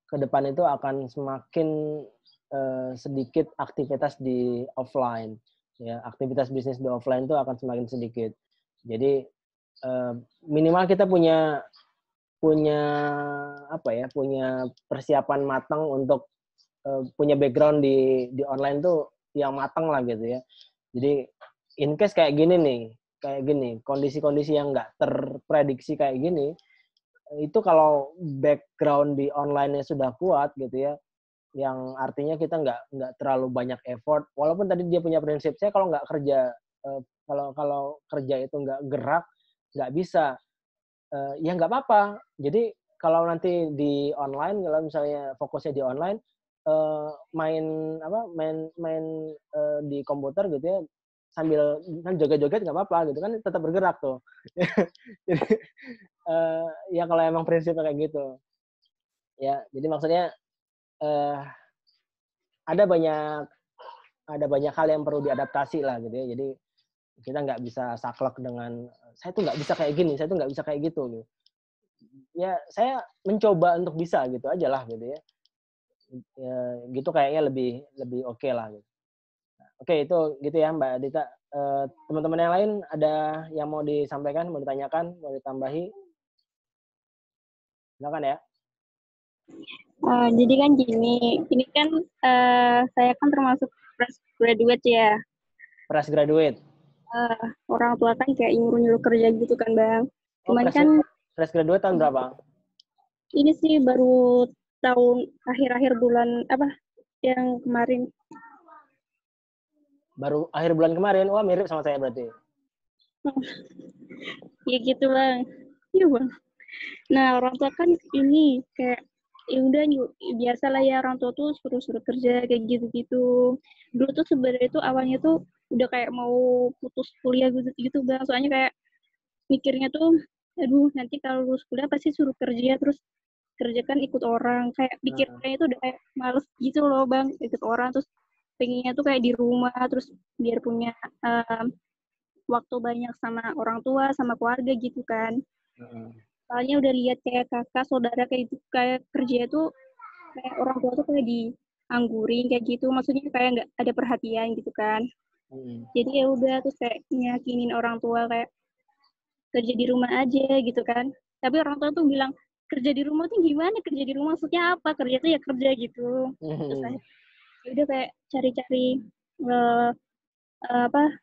ke depan itu akan semakin sedikit aktivitas di offline. Ya, aktivitas bisnis di offline itu akan semakin sedikit. Jadi minimal kita punya persiapan matang untuk punya background di online tuh yang matang lah gitu ya. Jadi in case kayak gini, kondisi-kondisi yang nggak terprediksi kayak gini, itu kalau background di online-nya sudah kuat gitu ya, yang artinya kita nggak terlalu banyak effort, walaupun tadi dia punya prinsip, saya kalau nggak kerja, kalau kerja itu nggak gerak, nggak bisa, ya nggak apa-apa. Jadi kalau nanti di online, kalau misalnya fokusnya di online, main di komputer gitu ya, sambil kan joget-joget nggak apa-apa gitu kan, tetap bergerak tuh. Jadi, ya kalau emang prinsipnya kayak gitu. Ya, jadi maksudnya, ada banyak hal yang perlu diadaptasi lah gitu ya. Jadi kita nggak bisa saklek dengan, saya tuh nggak bisa kayak gini, saya tuh nggak bisa kayak gitu. Gitu. Ya, saya mencoba untuk bisa gitu aja lah gitu ya. Ya, gitu kayaknya lebih oke lah gitu. Oke, itu gitu ya Mbak Dita. Teman-teman yang lain ada yang mau disampaikan, mau ditanyakan, mau ditambahi? Silakan ya. Jadi kan gini, ini kan saya kan termasuk fresh graduate ya. Fresh graduate. Orang tua kan kayak nyuruh-nyuruh kerja gitu kan Bang. Cuman fresh graduate tahun berapa? Ini sih baru tahun akhir-akhir bulan yang kemarin. Baru akhir bulan kemarin, wah mirip sama saya berarti. Ya gitu Bang. Iya Bang. Nah orang tua kan ini kayak ya udah biasa lah ya orang tua tuh suruh-suruh kerja kayak gitu-gitu. Dulu tuh sebenarnya tuh awalnya tuh udah kayak mau putus kuliah gitu Bang. Soalnya kayak mikirnya tuh aduh nanti kalau lulus kuliah pasti suruh kerja terus kerjakan ikut orang. Kayak pikirnya itu udah kayak males gitu loh Bang, ikut orang terus pengennya tuh kayak di rumah terus biar punya waktu banyak sama orang tua sama keluarga gitu kan. Soalnya udah lihat kayak kakak saudara kayak itu kayak kerja tuh kayak orang tua tuh kayak dianggurin kayak gitu, maksudnya kayak nggak ada perhatian gitu kan. Jadi ya udah terus kayak nyakinin orang tua kayak kerja di rumah aja gitu kan. Tapi orang tua tuh bilang kerja di rumah tuh gimana, kerja di rumah maksudnya apa, kerja tuh ya kerja gitu. Terus udah kayak cari-cari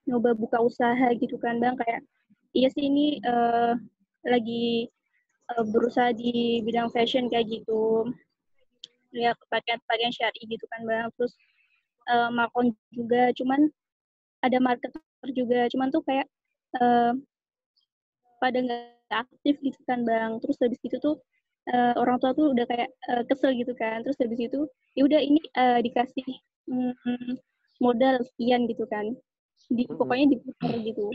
nyoba buka usaha gitu kan Bang, kayak iya sih ini lagi berusaha di bidang fashion kayak gitu ya, pakaian syar'i gitu kan Bang, terus makon juga, cuman ada marketer juga, cuman tuh kayak pada nggak aktif gitu kan Bang. Terus habis itu tuh orang tua tuh udah kayak kesel gitu kan, terus habis itu ya udah ini dikasih modal sekian gitu kan, pokoknya diputar gitu.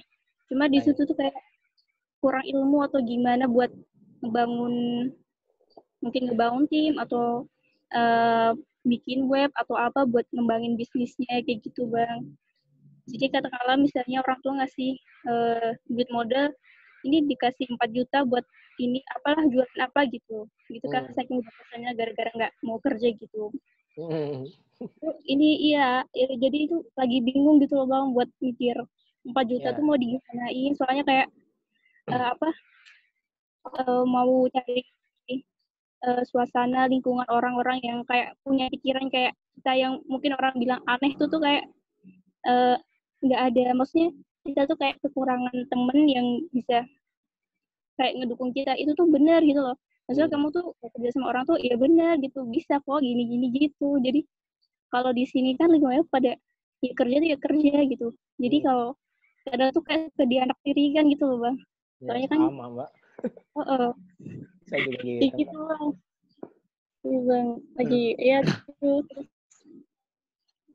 Cuma di situ tuh kayak kurang ilmu atau gimana buat ngebangun tim atau bikin web atau apa buat ngembangin bisnisnya kayak gitu Bang. Jadi katakanlah misalnya orang tua ngasih duit modal, ini dikasih 4 juta buat ini apalah jualan apa gitu kan, saking batasannya gara-gara nggak mau kerja gitu. Ini iya jadi itu lagi bingung gitu loh Bang buat mikir 4 juta tuh mau digimanain, soalnya kayak mau cari suasana lingkungan orang-orang yang kayak punya pikiran kayak kita yang mungkin orang bilang aneh tuh kayak nggak ada, maksudnya kita tuh kayak kekurangan temen yang bisa kayak ngedukung kita, itu tuh benar gitu loh. Maksudnya kamu tuh kerja sama orang tuh ya benar gitu, bisa kok gini-gini gitu. Jadi kalau di sini kan lingkungannya pada ya kerja tuh ya kerja gitu. Jadi kalau kadang tuh kayak sedih anak tiri kan gitu loh Bang. Soalnya kan sama Mbak. Saya juga gitu Bang. Iya Bang, lagi ya gitu.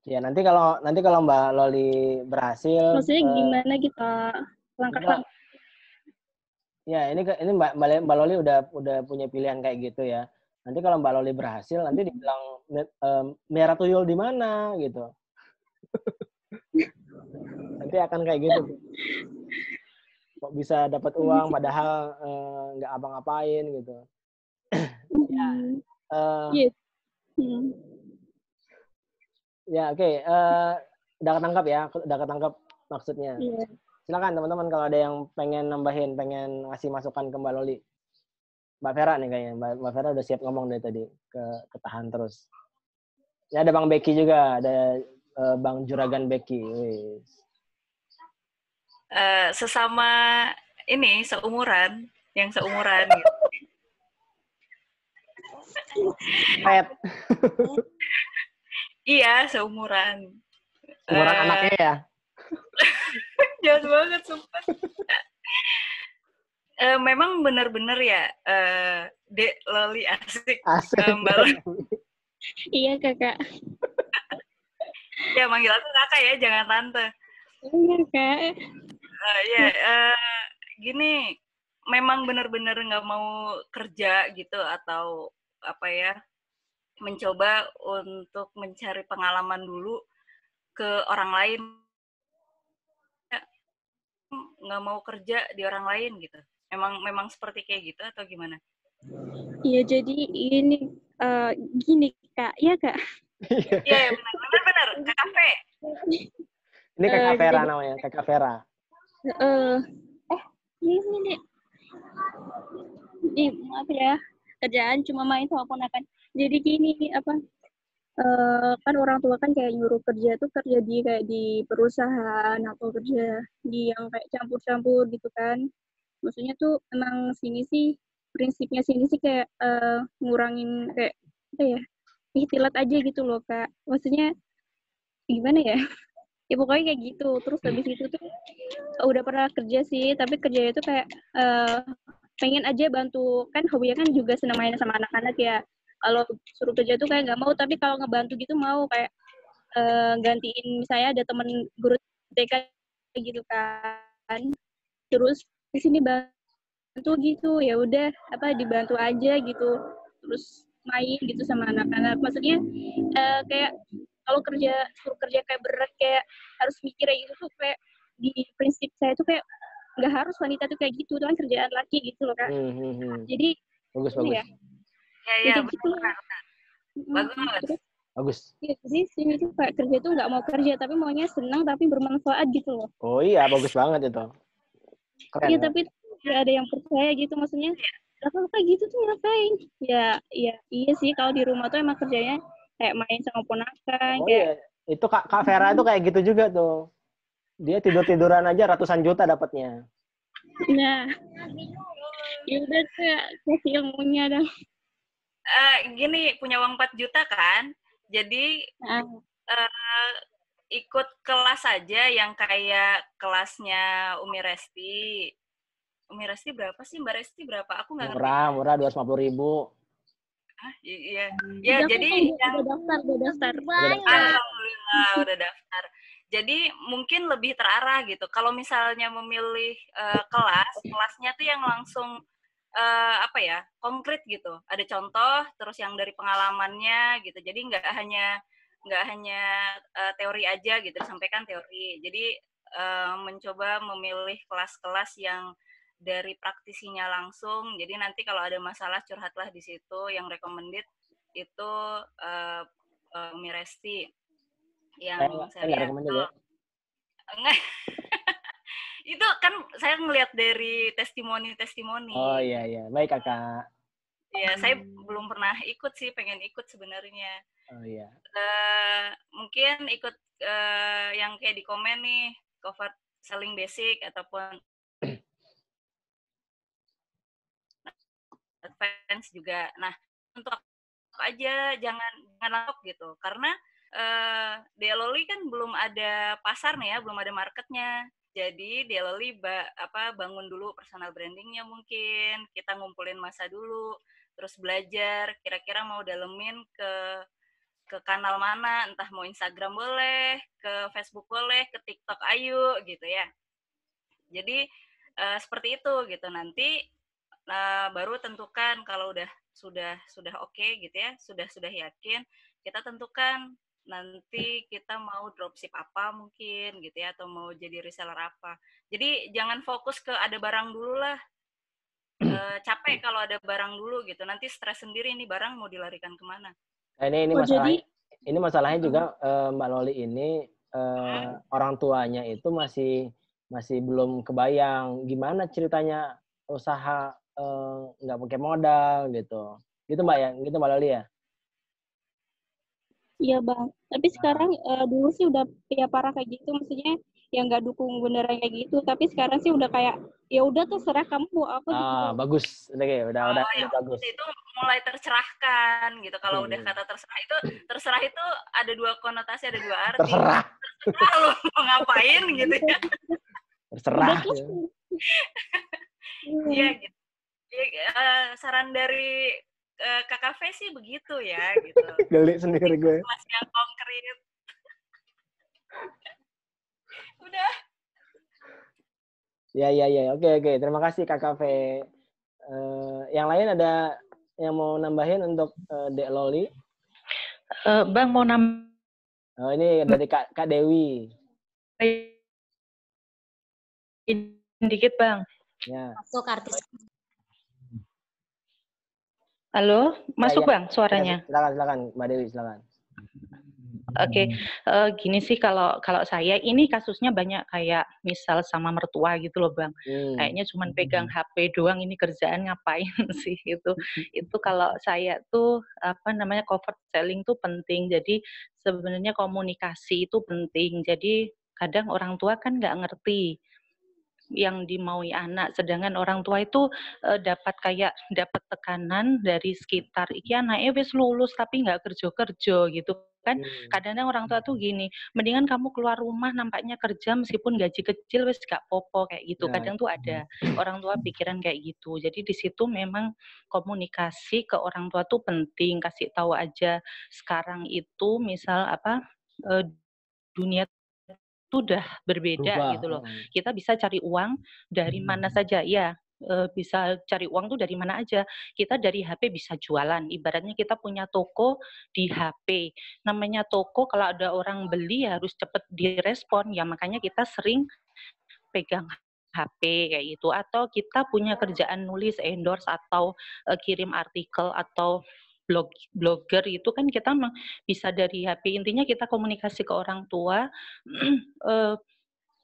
Ya nanti kalau Mbak Loli berhasil. Maksudnya gimana kita langkah-langkah? Ya ini Mbak Loli udah punya pilihan kayak gitu ya. Nanti kalau Mbak Loli berhasil, nanti dibilang merah tuyul di mana gitu. Nanti akan kayak gitu. Kok bisa dapat uang padahal nggak apa-ngapain gitu. Ya oke. Udah ketangkap maksudnya. Silakan teman-teman kalau ada yang pengen nambahin, pengen ngasih masukan ke Mbak Loli. Mbak Vera nih kayaknya. Mbak Vera udah siap ngomong dari tadi, ketahan terus. Ya ada Bang Becky juga, ada Bang Juragan Beki. Wis. Sesama ini seumuran, yang seumuran gitu. Pet. Iya, seumuran. Seumuran anaknya ya? Jahat banget, sumpah. Memang benar-benar ya, Dek Loli asik. Asik. Mbak Loli. Iya, Kakak. Ya, manggil aku kakak ya, jangan tante. Iya, Kak. Gini, memang benar-benar nggak mau kerja gitu atau apa ya, mencoba untuk mencari pengalaman dulu ke orang lain, nggak mau kerja di orang lain gitu. Memang seperti kayak gitu atau gimana? Iya, jadi ini gini, Kak. Iya, Kak. Iya, benar. Ke kafe. Ini Kakak Vera namanya, Kakak Vera. Ini Dek. Maaf ya, kerjaan cuma main sama ponakan. Jadi gini, kan orang tua kan kayak nyuruh kerja tuh kerja di perusahaan atau kerja di yang kayak campur-campur gitu kan. Maksudnya tuh emang prinsipnya sini sih kayak ngurangin kayak apa ya, ikhtilat aja gitu loh, Kak. Maksudnya gimana ya? Ya pokoknya kayak gitu. Terus habis itu tuh udah pernah kerja sih, tapi kerjanya tuh kayak pengen aja bantu, kan hobinya kan juga senang main sama anak-anak ya. Kalau suruh kerja tuh kayak nggak mau, tapi kalau ngebantu gitu mau, kayak gantiin misalnya ada temen guru TK gitu kan. Terus di sini bantu gitu, ya udah dibantu aja gitu. Terus main gitu sama anak-anak. Maksudnya kayak kalau suruh kerja kayak berat, kayak harus mikir kayak gitu tuh, kayak di prinsip saya tuh kayak nggak harus wanita tuh kayak gitu, tuh kan kerjaan laki gitu loh, Kak. Jadi bagus. Ya, gitu. Bagus. Ya, jadi sini tuh kayak kerja tuh nggak mau kerja, tapi maunya senang tapi bermanfaat gitu loh. Oh iya, bagus banget itu. Keren. Iya, tapi nggak ada yang percaya gitu, maksudnya kalau kayak gitu tuh ngapain? Iya sih, kalau di rumah tuh emang kerjanya kayak main sama ponakan. Oh iya, itu Kak Vera tuh kayak gitu juga tuh. Dia tiduran aja ratusan juta dapatnya. Nah, ya udah kasih ilmunya dah. Gini, punya uang 4 juta kan, jadi ikut kelas aja yang kayak kelasnya Umi Resti. Umi Resti berapa sih? Mbak Resti berapa? Aku nggak ngerti. Murah 250.000. Iya. Ya, jadi udah daftar. Alhamdulillah udah daftar. Jadi mungkin lebih terarah gitu. Kalau misalnya memilih kelasnya tuh yang langsung konkret gitu. Ada contoh, terus yang dari pengalamannya gitu. Jadi nggak hanya teori aja gitu, disampaikan teori. Jadi mencoba memilih kelas-kelas yang dari praktisinya langsung. Jadi nanti kalau ada masalah curhatlah di situ. Yang recommended itu Umi Resti. Yang saya lihat. Enggak. Itu kan saya ngelihat dari testimoni. Oh iya. Baik, Kakak. Iya, saya belum pernah ikut sih, pengen ikut sebenarnya. Oh iya. Mungkin ikut yang kayak di komen nih, cover selling basic ataupun advance juga. Nah, untuk aja jangan langsung gitu, karena Dea Loli kan belum ada pasar nih ya, belum ada marketnya. Jadi Dea Loli bangun dulu personal brandingnya, mungkin kita ngumpulin masa dulu, terus belajar kira-kira mau dalemin ke kanal mana, entah mau Instagram boleh, ke Facebook boleh, ke TikTok ayo gitu ya. Jadi seperti itu gitu. Nanti baru tentukan kalau sudah oke gitu ya, sudah yakin, kita tentukan nanti kita mau dropship apa mungkin gitu ya, atau mau jadi reseller apa. Jadi jangan fokus ke ada barang dulu lah. Capek kalau ada barang dulu gitu, nanti stres sendiri, ini barang mau dilarikan kemana. Ini masalahnya juga Mbak Loli ini orang tuanya itu masih belum kebayang gimana ceritanya usaha nggak pakai modal gitu Mbak ya, gitu Mbak Loli ya. Iya Bang, tapi sekarang dulu sih udah ya parah kayak gitu, maksudnya yang nggak dukung beneran kayak gitu. Tapi sekarang sih udah kayak ya udah terserah kamu mau apa gitu. Bagus, udah yang bagus. itu mulai tercerahkan gitu. Kalau udah kata terserah itu ada dua konotasi, ada dua arti. Terserah lu mau ngapain gitu ya. Terserah. Iya gitu. Saran dari KKV sih begitu ya gitu. Geli sendiri gue. Masih yang konkret. Udah. Ya. Oke. Terima kasih KKV. Yang lain ada yang mau nambahin untuk Dek Loli? Bang mau Ini dari Kak Dewi. Dikit Bang. Ya. Masuk artis. Halo, masuk ya. Bang suaranya? Silakan Mbak Dewi, silakan. Oke, gini sih kalau saya ini kasusnya banyak kayak misal sama mertua gitu loh Bang. Kayaknya cuma pegang HP doang, ini kerjaan ngapain sih itu. Itu kalau saya tuh comfort selling tuh penting. Jadi sebenarnya komunikasi itu penting. Jadi kadang orang tua kan nggak ngerti yang dimaui anak, sedangkan orang tua itu dapat tekanan dari sekitar, iki anaknya wis lulus tapi nggak kerja gitu kan. Kadang-kadang orang tua tuh gini, mendingan kamu keluar rumah nampaknya kerja meskipun gaji kecil wis gak popo kayak gitu. Kadang tuh ada orang tua pikiran kayak gitu. Jadi di situ memang komunikasi ke orang tua tuh penting, kasih tahu aja sekarang itu misal dunia itu udah berbeda gitu loh. Kita bisa cari uang dari mana saja ya. Bisa cari uang tuh dari mana aja. Kita dari HP bisa jualan. Ibaratnya kita punya toko di HP. Namanya toko kalau ada orang beli harus cepat direspon. Ya makanya kita sering pegang HP kayak gitu. Atau kita punya kerjaan nulis, endorse atau kirim artikel atau blogger itu kan kita bisa dari HP. Intinya kita komunikasi ke orang tua.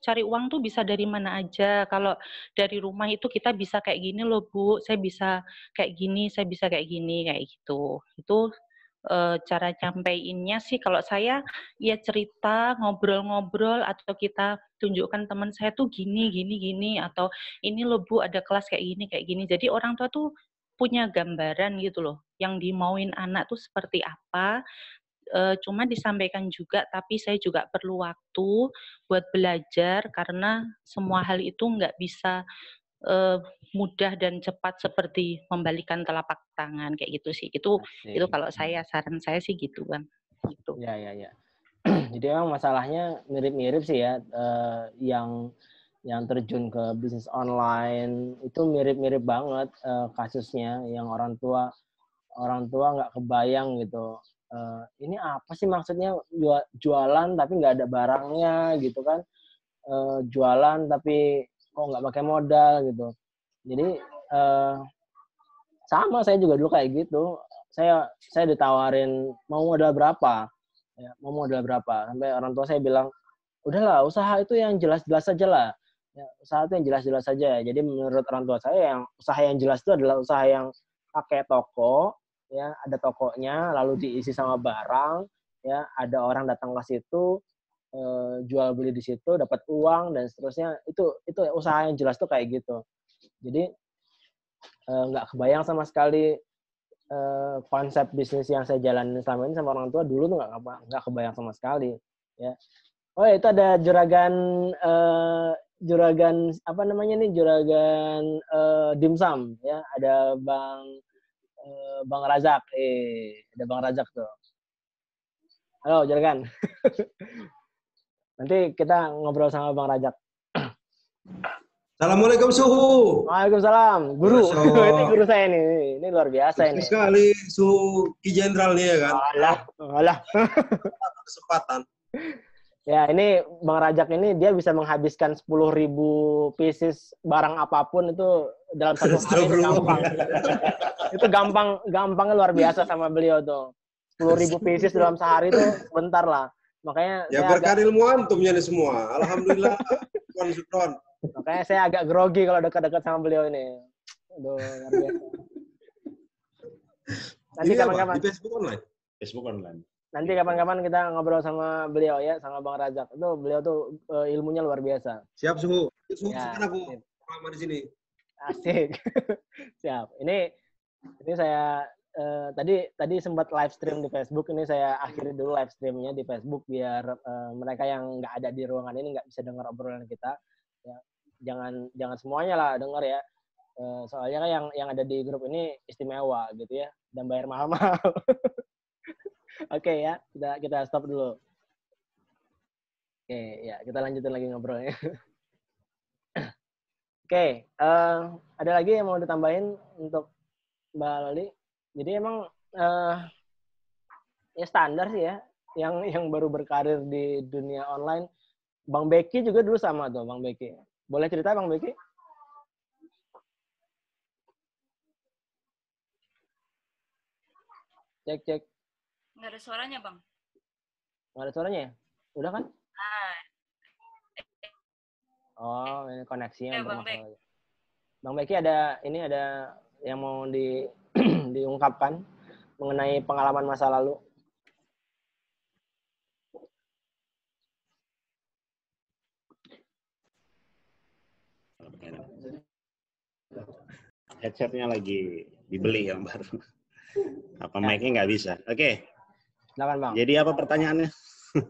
Cari uang tuh bisa dari mana aja. Kalau dari rumah itu kita bisa kayak gini loh Bu, saya bisa kayak gini, saya bisa kayak gini, kayak gitu. Itu cara nyampeinnya sih kalau saya ya cerita, ngobrol-ngobrol atau kita tunjukkan teman saya tuh gini, atau ini loh Bu ada kelas kayak gini. Jadi orang tua tuh punya gambaran gitu loh, yang dimauin anak tuh seperti apa. Cuma disampaikan juga, tapi saya juga perlu waktu buat belajar karena semua hal itu nggak bisa mudah dan cepat seperti membalikan telapak tangan kayak gitu sih. Itu kalau saran saya sih gitu Bang. Gitu. Ya. Jadi memang masalahnya mirip-mirip sih ya. Yang terjun ke bisnis online itu mirip-mirip banget kasusnya, yang orang tua nggak kebayang gitu. Ini apa sih maksudnya jualan tapi nggak ada barangnya gitu kan, jualan tapi kok nggak pakai modal gitu. Jadi sama saya juga dulu kayak gitu. Saya ditawarin mau modal berapa, sampai orang tua saya bilang udahlah usaha itu yang jelas-jelas saja lah. Ya, usaha itu yang jelas-jelas saja. Jadi menurut orang tua saya usaha yang jelas itu adalah usaha yang pakai toko. Ya, ada tokonya, lalu diisi sama barang, ya, ada orang datang ke situ, jual beli di situ, dapat uang dan seterusnya. Itu usaha yang jelas tuh kayak gitu. Jadi nggak kebayang sama sekali konsep bisnis yang saya jalanin selama ini sama orang tua dulu tuh nggak kebayang sama sekali. Ya. Oh itu ada juragan apa namanya nih, juragan dimsum ya, ada Bang Razak, ada Bang Razak tuh. Halo, juragan. Nanti kita ngobrol sama Bang Razak. Assalamualaikum Suhu. Waalaikumsalam, guru. Ini guru saya nih, ini luar biasa ini. Sekali Suhu Ki Jenderal nih ya kan. Alah. Kesempatan. Ya, ini Bang Razak ini dia bisa menghabiskan 10.000 pieces barang apapun itu dalam satu hari itu gampang. Itu gampangnya luar biasa sama beliau tuh. 10.000 pieces dalam sehari itu bentar lah. Makanya ya berkat ilmu antumnya nih semua. Alhamdulillah. Syukron. Makanya saya agak grogi kalau dekat-dekat sama beliau ini. Aduh, luar biasa. Nanti kapan-kapan. Di Facebook online. Nanti kapan-kapan kita ngobrol sama beliau ya, sama Bang Razak. Itu beliau tuh ilmunya luar biasa. Siap, Suhu. Suhu, Ya, sekarang aku lama di sini. asik. Siap. Ini saya tadi sempat live stream di Facebook. Ini saya akhiri dulu live streamnya di Facebook biar mereka yang nggak ada di ruangan ini nggak bisa dengar obrolan kita. Ya, jangan semuanya lah dengar ya. Soalnya kan yang ada di grup ini istimewa gitu ya, dan bayar mahal-mahal. Oke ya, kita stop dulu. Oke, ya kita lanjutin lagi ngobrolnya. Oke, ada lagi yang mau ditambahin untuk Mbak Loli? Jadi emang ya standar sih ya, yang baru berkarir di dunia online. Bang Beki juga dulu sama tuh, Bang Beki. Boleh cerita Bang Beki? Cek. Nggak ada suaranya, Bang. Nggak ada suaranya ya? Udah kan? Ah, Oh, ini koneksinya Bang bermasalah. Bang Beki ada yang mau diungkapkan mengenai pengalaman masa lalu? Headsetnya lagi dibeli yang baru. Apa mic-nya nggak bisa? Oke. Silakan Bang. Jadi apa pertanyaannya?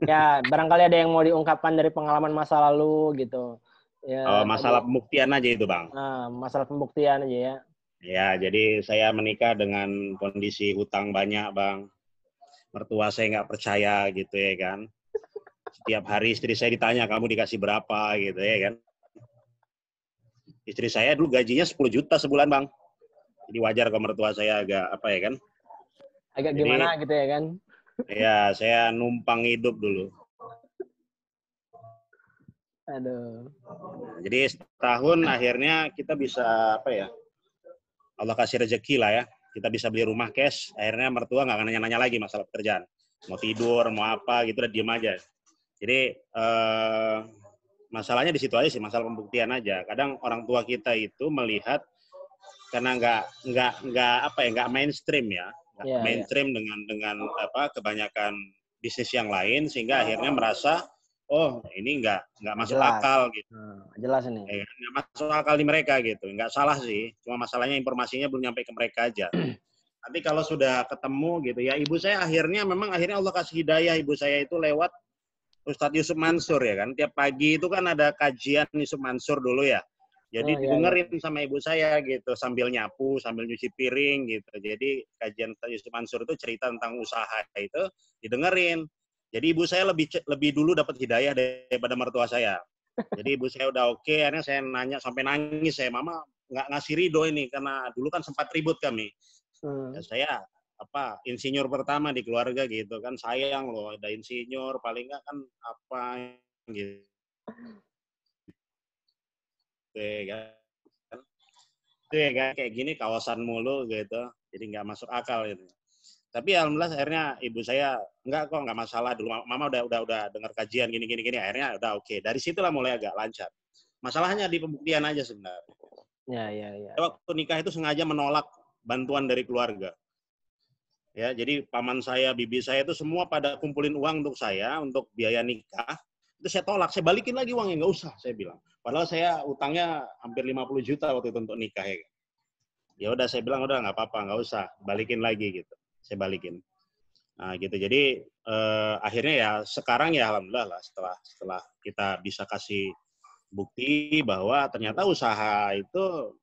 Ya, barangkali ada yang mau diungkapkan dari pengalaman masa lalu gitu. Ya, masalah pembuktian aja itu Bang. Nah, masalah pembuktian aja ya. Ya, jadi saya menikah dengan kondisi hutang banyak Bang. Mertua saya nggak percaya gitu ya kan. Setiap hari istri saya ditanya, kamu dikasih berapa gitu ya kan. Istri saya dulu gajinya 10 juta sebulan Bang. Jadi wajar kalau mertua saya agak apa ya kan. Agak gimana gitu ya kan. Ya, saya numpang hidup dulu. Aduh. Jadi setahun akhirnya kita bisa apa ya? Allah kasih rezeki lah ya. Kita bisa beli rumah cash. Akhirnya mertua nggak akan nanya-nanya lagi masalah pekerjaan. Mau tidur, mau apa gitu, udah diem aja. Jadi masalahnya di situ aja sih, masalah pembuktian aja. Kadang orang tua kita itu melihat karena nggak mainstream ya, mainstream dengan apa kebanyakan bisnis yang lain sehingga akhirnya merasa oh ini nggak masuk akal gitu. Jelas ini. Nggak masuk akal di mereka gitu. Nggak salah sih, cuma masalahnya informasinya belum nyampe ke mereka aja. Nanti kalau sudah ketemu gitu ya, ibu saya akhirnya Allah kasih hidayah ibu saya itu lewat Ustadz Yusuf Mansur ya kan. Tiap pagi itu kan ada kajian Yusuf Mansur dulu ya. Jadi didengerin sama ibu saya gitu sambil nyapu, sambil nyuci piring gitu. Jadi kajian Yusuf Mansur itu cerita tentang usaha itu didengerin. Jadi ibu saya lebih dulu dapat hidayah daripada mertua saya. Jadi ibu saya udah oke, akhirnya saya nanya sampai nangis saya, mama nggak ngasih ridho ini karena dulu kan sempat ribut kami. Ya, saya insinyur pertama di keluarga gitu kan, sayang loh ada insinyur paling nggak kan apa gitu. Itu ya kan kayak gini kawasan mulu gitu, jadi nggak masuk akal gitu. Tapi alhamdulillah akhirnya ibu saya nggak masalah dulu, mama udah dengar kajian gini akhirnya udah oke. Dari situlah mulai agak lancar. Masalahnya di pembuktian aja sebenarnya. Ya. Waktu nikah itu sengaja menolak bantuan dari keluarga. Ya, jadi paman saya, bibi saya itu semua pada kumpulin uang untuk saya untuk biaya nikah. Itu saya tolak, saya balikin lagi uangnya, nggak usah, saya bilang. Padahal saya utangnya hampir 50 juta waktu itu untuk nikah ya. Ya udah saya bilang udah nggak apa-apa, nggak usah, balikin lagi gitu. Saya balikin. Nah, gitu. Jadi akhirnya ya sekarang ya alhamdulillah lah setelah kita bisa kasih bukti bahwa ternyata usaha itu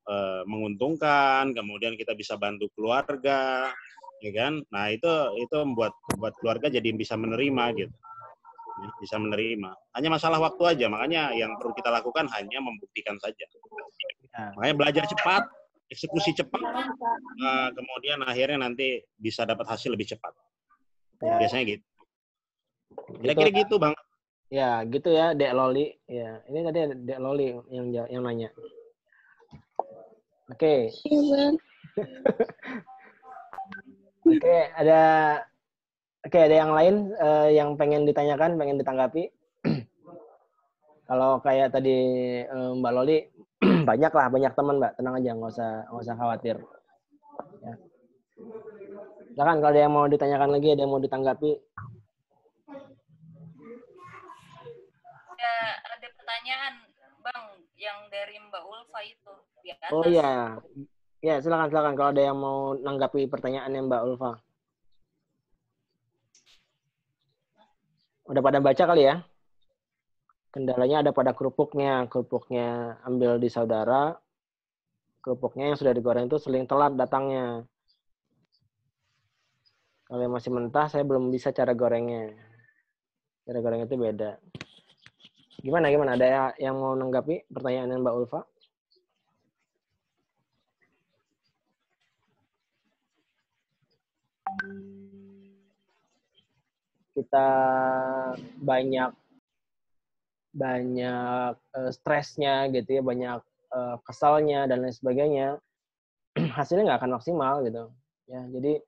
menguntungkan, kemudian kita bisa bantu keluarga, ya kan? Nah, itu membuat keluarga jadi bisa menerima gitu. Bisa menerima. Hanya masalah waktu aja, makanya yang perlu kita lakukan hanya membuktikan saja. Makanya belajar cepat, eksekusi cepat, kemudian akhirnya nanti bisa dapat hasil lebih cepat. Biasanya gitu. Kira-kira gitu, Bang. Ya, gitu ya, Dek Loli. Ya, ini tadi Dek Loli yang nanya. Oke. Oke, ada yang lain yang pengen ditanyakan, pengen ditanggapi? Kalau kayak tadi Mbak Loli, banyak teman Mbak, tenang aja, nggak usah khawatir. Ya. Silakan kalau ada yang mau ditanyakan lagi, ada yang mau ditanggapi, dari Mbak Ulfa itu di atas. Oh iya. Ya, silakan kalau ada yang mau nanggapi pertanyaannya Mbak Ulfa. Udah pada baca kali ya? Kendalanya ada pada kerupuknya. Kerupuknya ambil di saudara. Kerupuknya yang sudah digoreng itu seling telat datangnya. Kalau yang masih mentah, saya belum bisa cara gorengnya. Cara gorengnya itu beda. Gimana? Ada yang mau nanggapi pertanyaan Mbak Ulfa? Kita banyak stresnya gitu ya, banyak kesalnya dan lain sebagainya, hasilnya nggak akan maksimal gitu ya. Jadi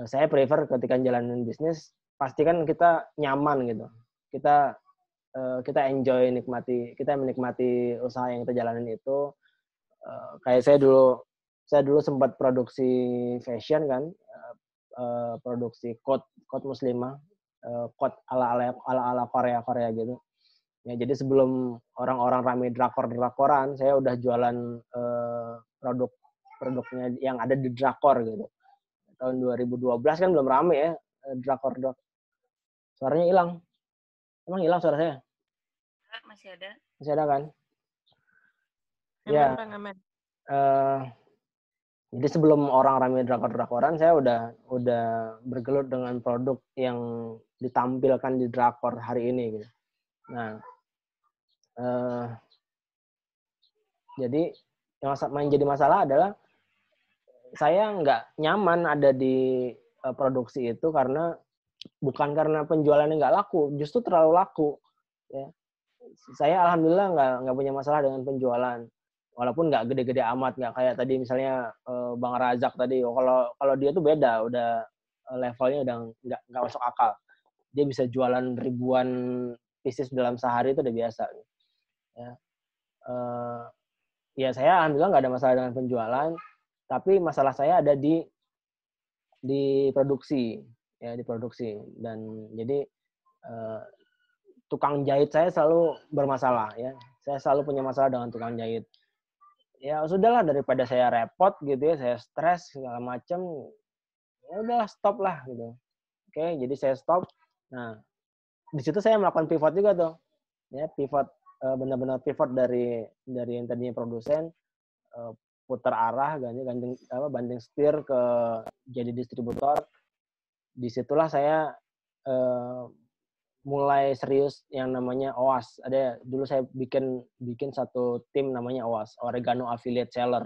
saya prefer ketika jalanin bisnis pastikan kita nyaman gitu, kita enjoy, menikmati usaha yang kita jalanin itu. Kayak saya dulu sempat produksi fashion kan, produksi coat muslimah, coat ala Korea gitu. Ya, jadi sebelum orang-orang ramai drakor-drakoran, saya udah jualan produknya yang ada di drakor gitu. Tahun 2012 kan belum rame ya drakor. Suaranya hilang. Emang hilang suara saya? Masih ada. Masih ada kan? Aman, ya. Bang, aman. Jadi sebelum orang ramai drakor-drakoran, saya udah bergelut dengan produk yang ditampilkan di drakor hari ini gitu. Nah, jadi yang menjadi masalah adalah saya nggak nyaman ada di produksi itu bukan karena penjualannya nggak laku, justru terlalu laku. Ya. Saya alhamdulillah nggak punya masalah dengan penjualan, walaupun nggak gede-gede amat, nggak kayak tadi misalnya Bang Razak tadi. Kalau dia tuh beda, udah levelnya udah nggak masuk akal. Dia bisa jualan ribuan pieces dalam sehari itu udah biasa. Ya. Ya saya alhamdulillah nggak ada masalah dengan penjualan, tapi masalah saya ada di produksi, ya di produksi. Dan jadi tukang jahit saya selalu bermasalah ya. Saya selalu punya masalah dengan tukang jahit. Ya sudahlah, daripada saya repot gitu ya, saya stres segala macam, ya udahlah stop lah gitu. Oke, jadi saya stop. Nah, di situ saya melakukan pivot juga tuh. Ya, pivot benar-benar pivot dari yang tadinya produsen, putar arah, banting setir ke jadi distributor. Disitulah saya mulai serius yang namanya OAS. Dulu saya bikin satu tim namanya OAS, Oregano Affiliate Seller,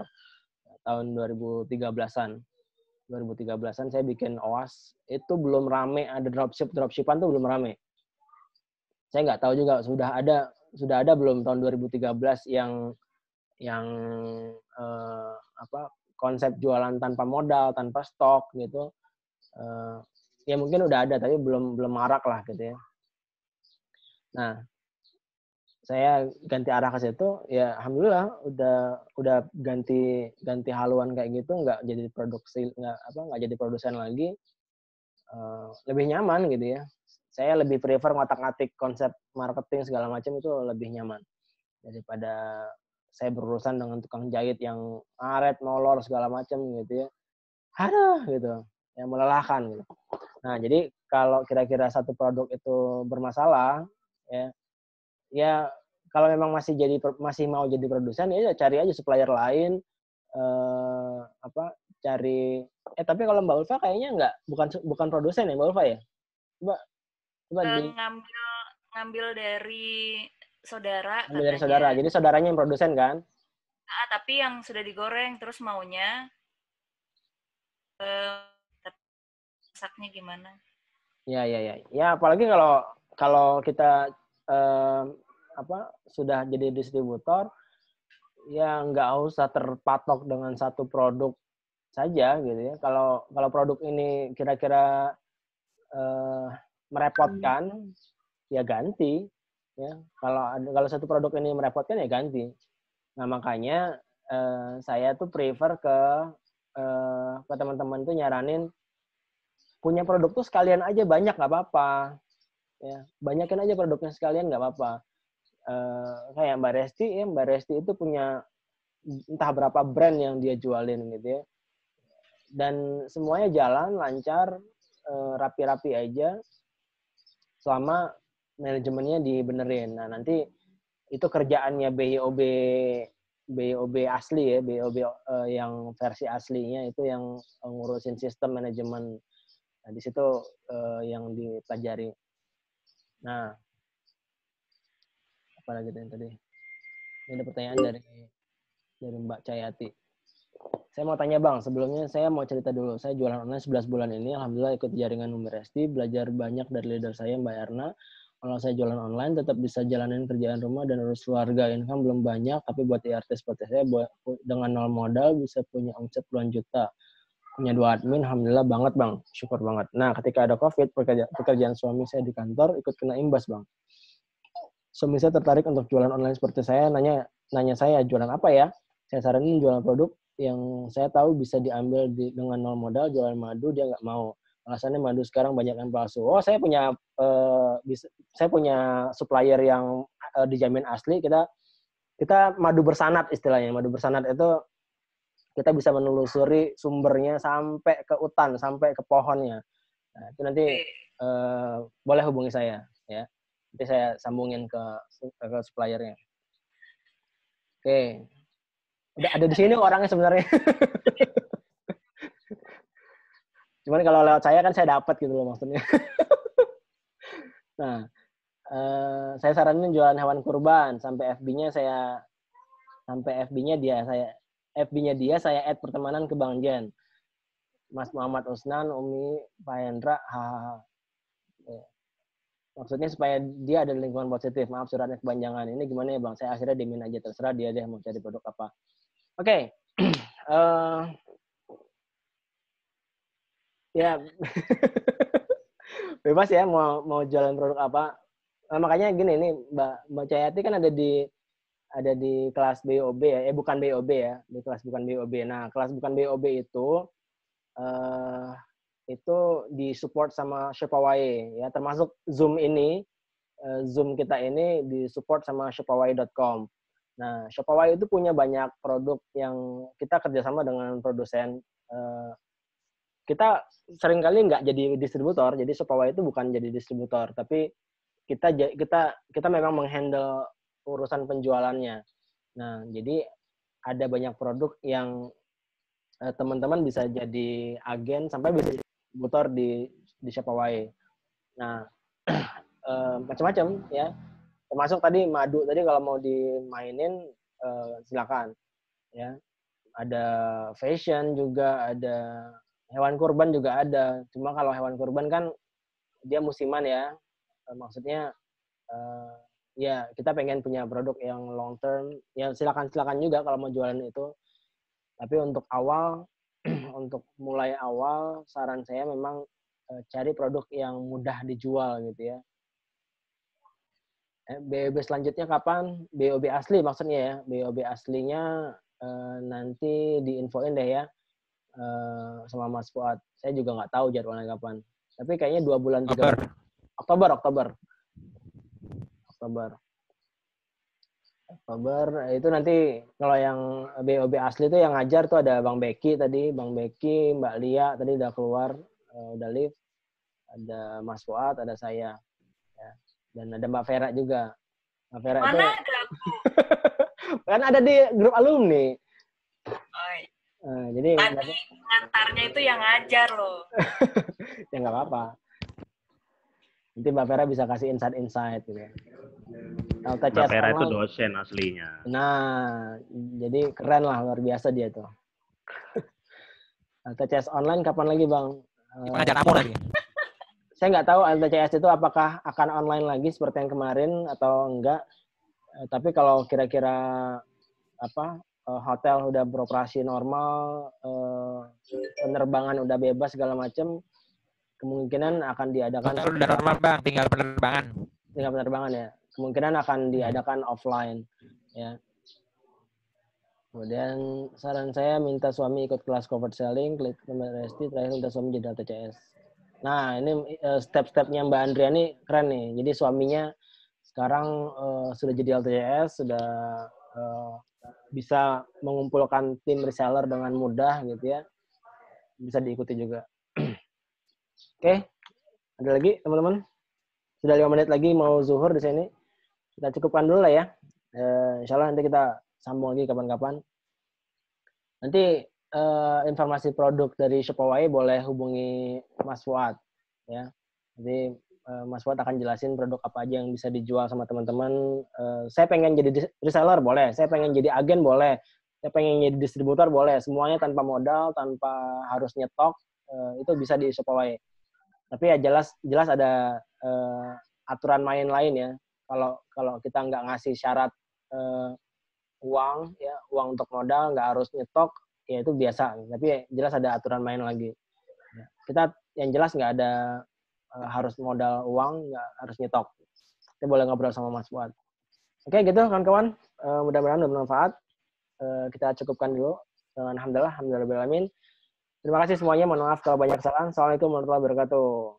tahun 2013-an. 2013-an saya bikin OAS. Itu belum rame, ada dropshipan tuh belum rame. Saya nggak tahu juga sudah ada belum tahun 2013 yang konsep jualan tanpa modal, tanpa stok gitu. Ya mungkin udah ada tapi belum marak lah gitu ya. Nah, saya ganti arah ke situ, ya alhamdulillah udah ganti haluan kayak gitu, nggak jadi jadi produsen lagi, lebih nyaman gitu ya. Saya lebih prefer ngotak-ngatik konsep marketing segala macam, itu lebih nyaman daripada saya berurusan dengan tukang jahit yang ngaret, molor segala macam gitu ya. Aduh gitu, yang melelahkan gitu. Nah, jadi kalau kira-kira satu produk itu bermasalah, ya kalau memang masih mau jadi produsen, ya cari aja supplier lain, tapi kalau Mbak Ulfa kayaknya bukan produsen ya Mbak Ulfa ya? Coba ngambil dari saudara. Ambil dari saudara, jadi saudaranya yang produsen kan? Tapi yang sudah digoreng, terus maunya masaknya gimana? Ya apalagi kalau kita sudah jadi distributor, ya nggak usah terpatok dengan satu produk saja gitu ya. Kalau produk ini kira-kira merepotkan, ya ganti ya. Kalau satu produk ini merepotkan, ya ganti. Nah makanya saya tuh prefer ke teman-teman tuh nyaranin punya produk tuh sekalian aja banyak, nggak apa-apa ya, banyakin aja produknya sekalian, nggak apa-apa. kayak Mbak Resti itu punya entah berapa brand yang dia jualin gitu ya. Dan semuanya jalan lancar, rapi-rapi aja selama manajemennya dibenerin. Nah, nanti itu kerjaannya BOB asli ya, BOB yang versi aslinya itu yang ngurusin sistem manajemen. Nah, di situ yang dipelajari. Nah, apa lagi tadi? Ini ada pertanyaan dari Mbak Cayati. Saya mau tanya Bang, sebelumnya saya mau cerita dulu. Saya jualan online 11 bulan ini, alhamdulillah ikut jaringan Mbak Resti, belajar banyak dari leader saya Mbak Erna. Kalau saya jualan online tetap bisa jalanin kerjaan rumah dan urus keluarga. Income belum banyak, tapi buat IRT seperti saya dengan nol modal bisa punya omset puluhan juta. Punya 2 admin, alhamdulillah banget Bang, syukur banget. Nah, ketika ada COVID, pekerjaan suami saya di kantor ikut kena imbas Bang. Suami saya tertarik untuk jualan online seperti saya, nanya saya jualan apa ya? Saya saranin jualan produk yang saya tahu bisa diambil dengan nol modal, jualan madu dia nggak mau. Alasannya madu sekarang banyak yang palsu. Oh, saya punya supplier yang dijamin asli. Kita madu bersanad istilahnya. Madu bersanad itu kita bisa menelusuri sumbernya sampai ke hutan, sampai ke pohonnya. Nah, itu nanti boleh hubungi saya, ya. Nanti saya sambungin ke suppliernya. Oke. Udah ada di sini orangnya sebenarnya. Cuman kalau lewat saya kan saya dapat gitu loh maksudnya. Nah, saya saranin jualan hewan kurban sampai FB-nya dia saya add pertemanan ke Bang Jen. Mas Muhammad Usnan, Umi, Pak Hendra, hahaha. Maksudnya supaya dia ada lingkungan positif. Maaf suratnya kepanjangan. Ini gimana ya Bang? Saya akhirnya dimin aja, terserah dia deh mau cari produk apa. Oke. Ya. Bebas ya mau jualan produk apa. Nah, makanya gini nih Mbak Cayati kan ada di kelas BOB ya. Bukan BOB ya. Di kelas bukan BOB. Nah, kelas bukan BOB itu disupport sama Shopaway ya, termasuk Zoom ini, Zoom kita ini disupport sama Shopaway.com. Nah, Shopaway itu punya banyak produk yang kita kerjasama dengan produsen. Kita seringkali nggak jadi distributor, jadi Shopaway itu bukan jadi distributor, tapi kita memang menghandle urusan penjualannya. Nah, jadi ada banyak produk yang teman-teman bisa jadi agen sampai bisa distributor di Shopaway. Nah, macam-macam ya. Termasuk tadi madu tadi kalau mau dimainin silakan ya. Ada fashion juga, ada hewan kurban juga ada. Cuma kalau hewan kurban kan dia musiman ya. Maksudnya ya kita pengen punya produk yang long term. Ya silakan juga kalau mau jualan itu. Tapi untuk untuk mulai awal, saran saya memang cari produk yang mudah dijual gitu ya. BOB selanjutnya kapan? BOB asli maksudnya ya. BOB aslinya nanti diinfoin deh ya sama Mas Fuad. Saya juga nggak tahu jadwalnya kapan. Tapi kayaknya 2 bulan 3 bulan. Oktober itu nanti kalau yang BOB asli itu yang ngajar tuh ada Bang Beki tadi, Mbak Lia tadi udah keluar, udah live, ada Mas Fuad, ada saya, ya. Dan ada Mbak Vera juga. Mbak Vera Mana itu ada aku? kan ada di grup alumni. Oh, jadi nanti ngantarnya itu yang ngajar loh. ya nggak apa-apa. Nanti Mbak Vera bisa kasih insight gitu. Mbak Vera itu dosen aslinya. Nah, jadi keren lah, luar biasa dia tuh. LTCS online kapan lagi Bang? Pengajar kamu lagi. Saya nggak tahu LTCS itu apakah akan online lagi seperti yang kemarin atau enggak. Tapi kalau kira-kira hotel udah beroperasi normal, penerbangan udah bebas segala macam, kemungkinan akan diadakan. Hotel udah normal Bang, tinggal penerbangan. Tinggal penerbangan ya. Kemungkinan akan diadakan offline ya. Kemudian saran saya minta suami ikut kelas covered selling, klik nomor Resti, terakhir minta suami jadi LTCS. Nah, ini step-stepnya Mbak Andrea ini keren nih. Jadi suaminya sekarang sudah jadi LTJS, sudah bisa mengumpulkan tim reseller dengan mudah gitu ya. Bisa diikuti juga. Oke, ada lagi teman-teman? Sudah 5 menit lagi mau zuhur di sini. Kita cukupkan dulu lah ya. Insya Allah nanti kita sambung lagi kapan-kapan. Nanti informasi produk dari Shopaway boleh hubungi Mas Fuad ya. Jadi Mas Fuad akan jelasin produk apa aja yang bisa dijual sama teman-teman. Saya pengen jadi reseller boleh, saya pengen jadi agen boleh, saya pengen jadi distributor boleh. Semuanya tanpa modal, tanpa harus nyetok, itu bisa di Shopaway. Tapi ya jelas ada aturan main lain ya. Kalau kita nggak ngasih syarat uang untuk modal, nggak harus nyetok, ya itu biasa. Tapi jelas ada aturan main lagi. Kita yang jelas nggak ada harus modal uang, nggak harus nyetok. Kita boleh ngobrol sama Mas Fuad. Oke gitu kawan-kawan. Mudah-mudahan bermanfaat. Kita cukupkan dulu. Alhamdulillah, alhamdulillahirabbil alamin. Terima kasih semuanya. Mohon maaf kalau banyak kesalahan. Assalamualaikum warahmatullahi wabarakatuh.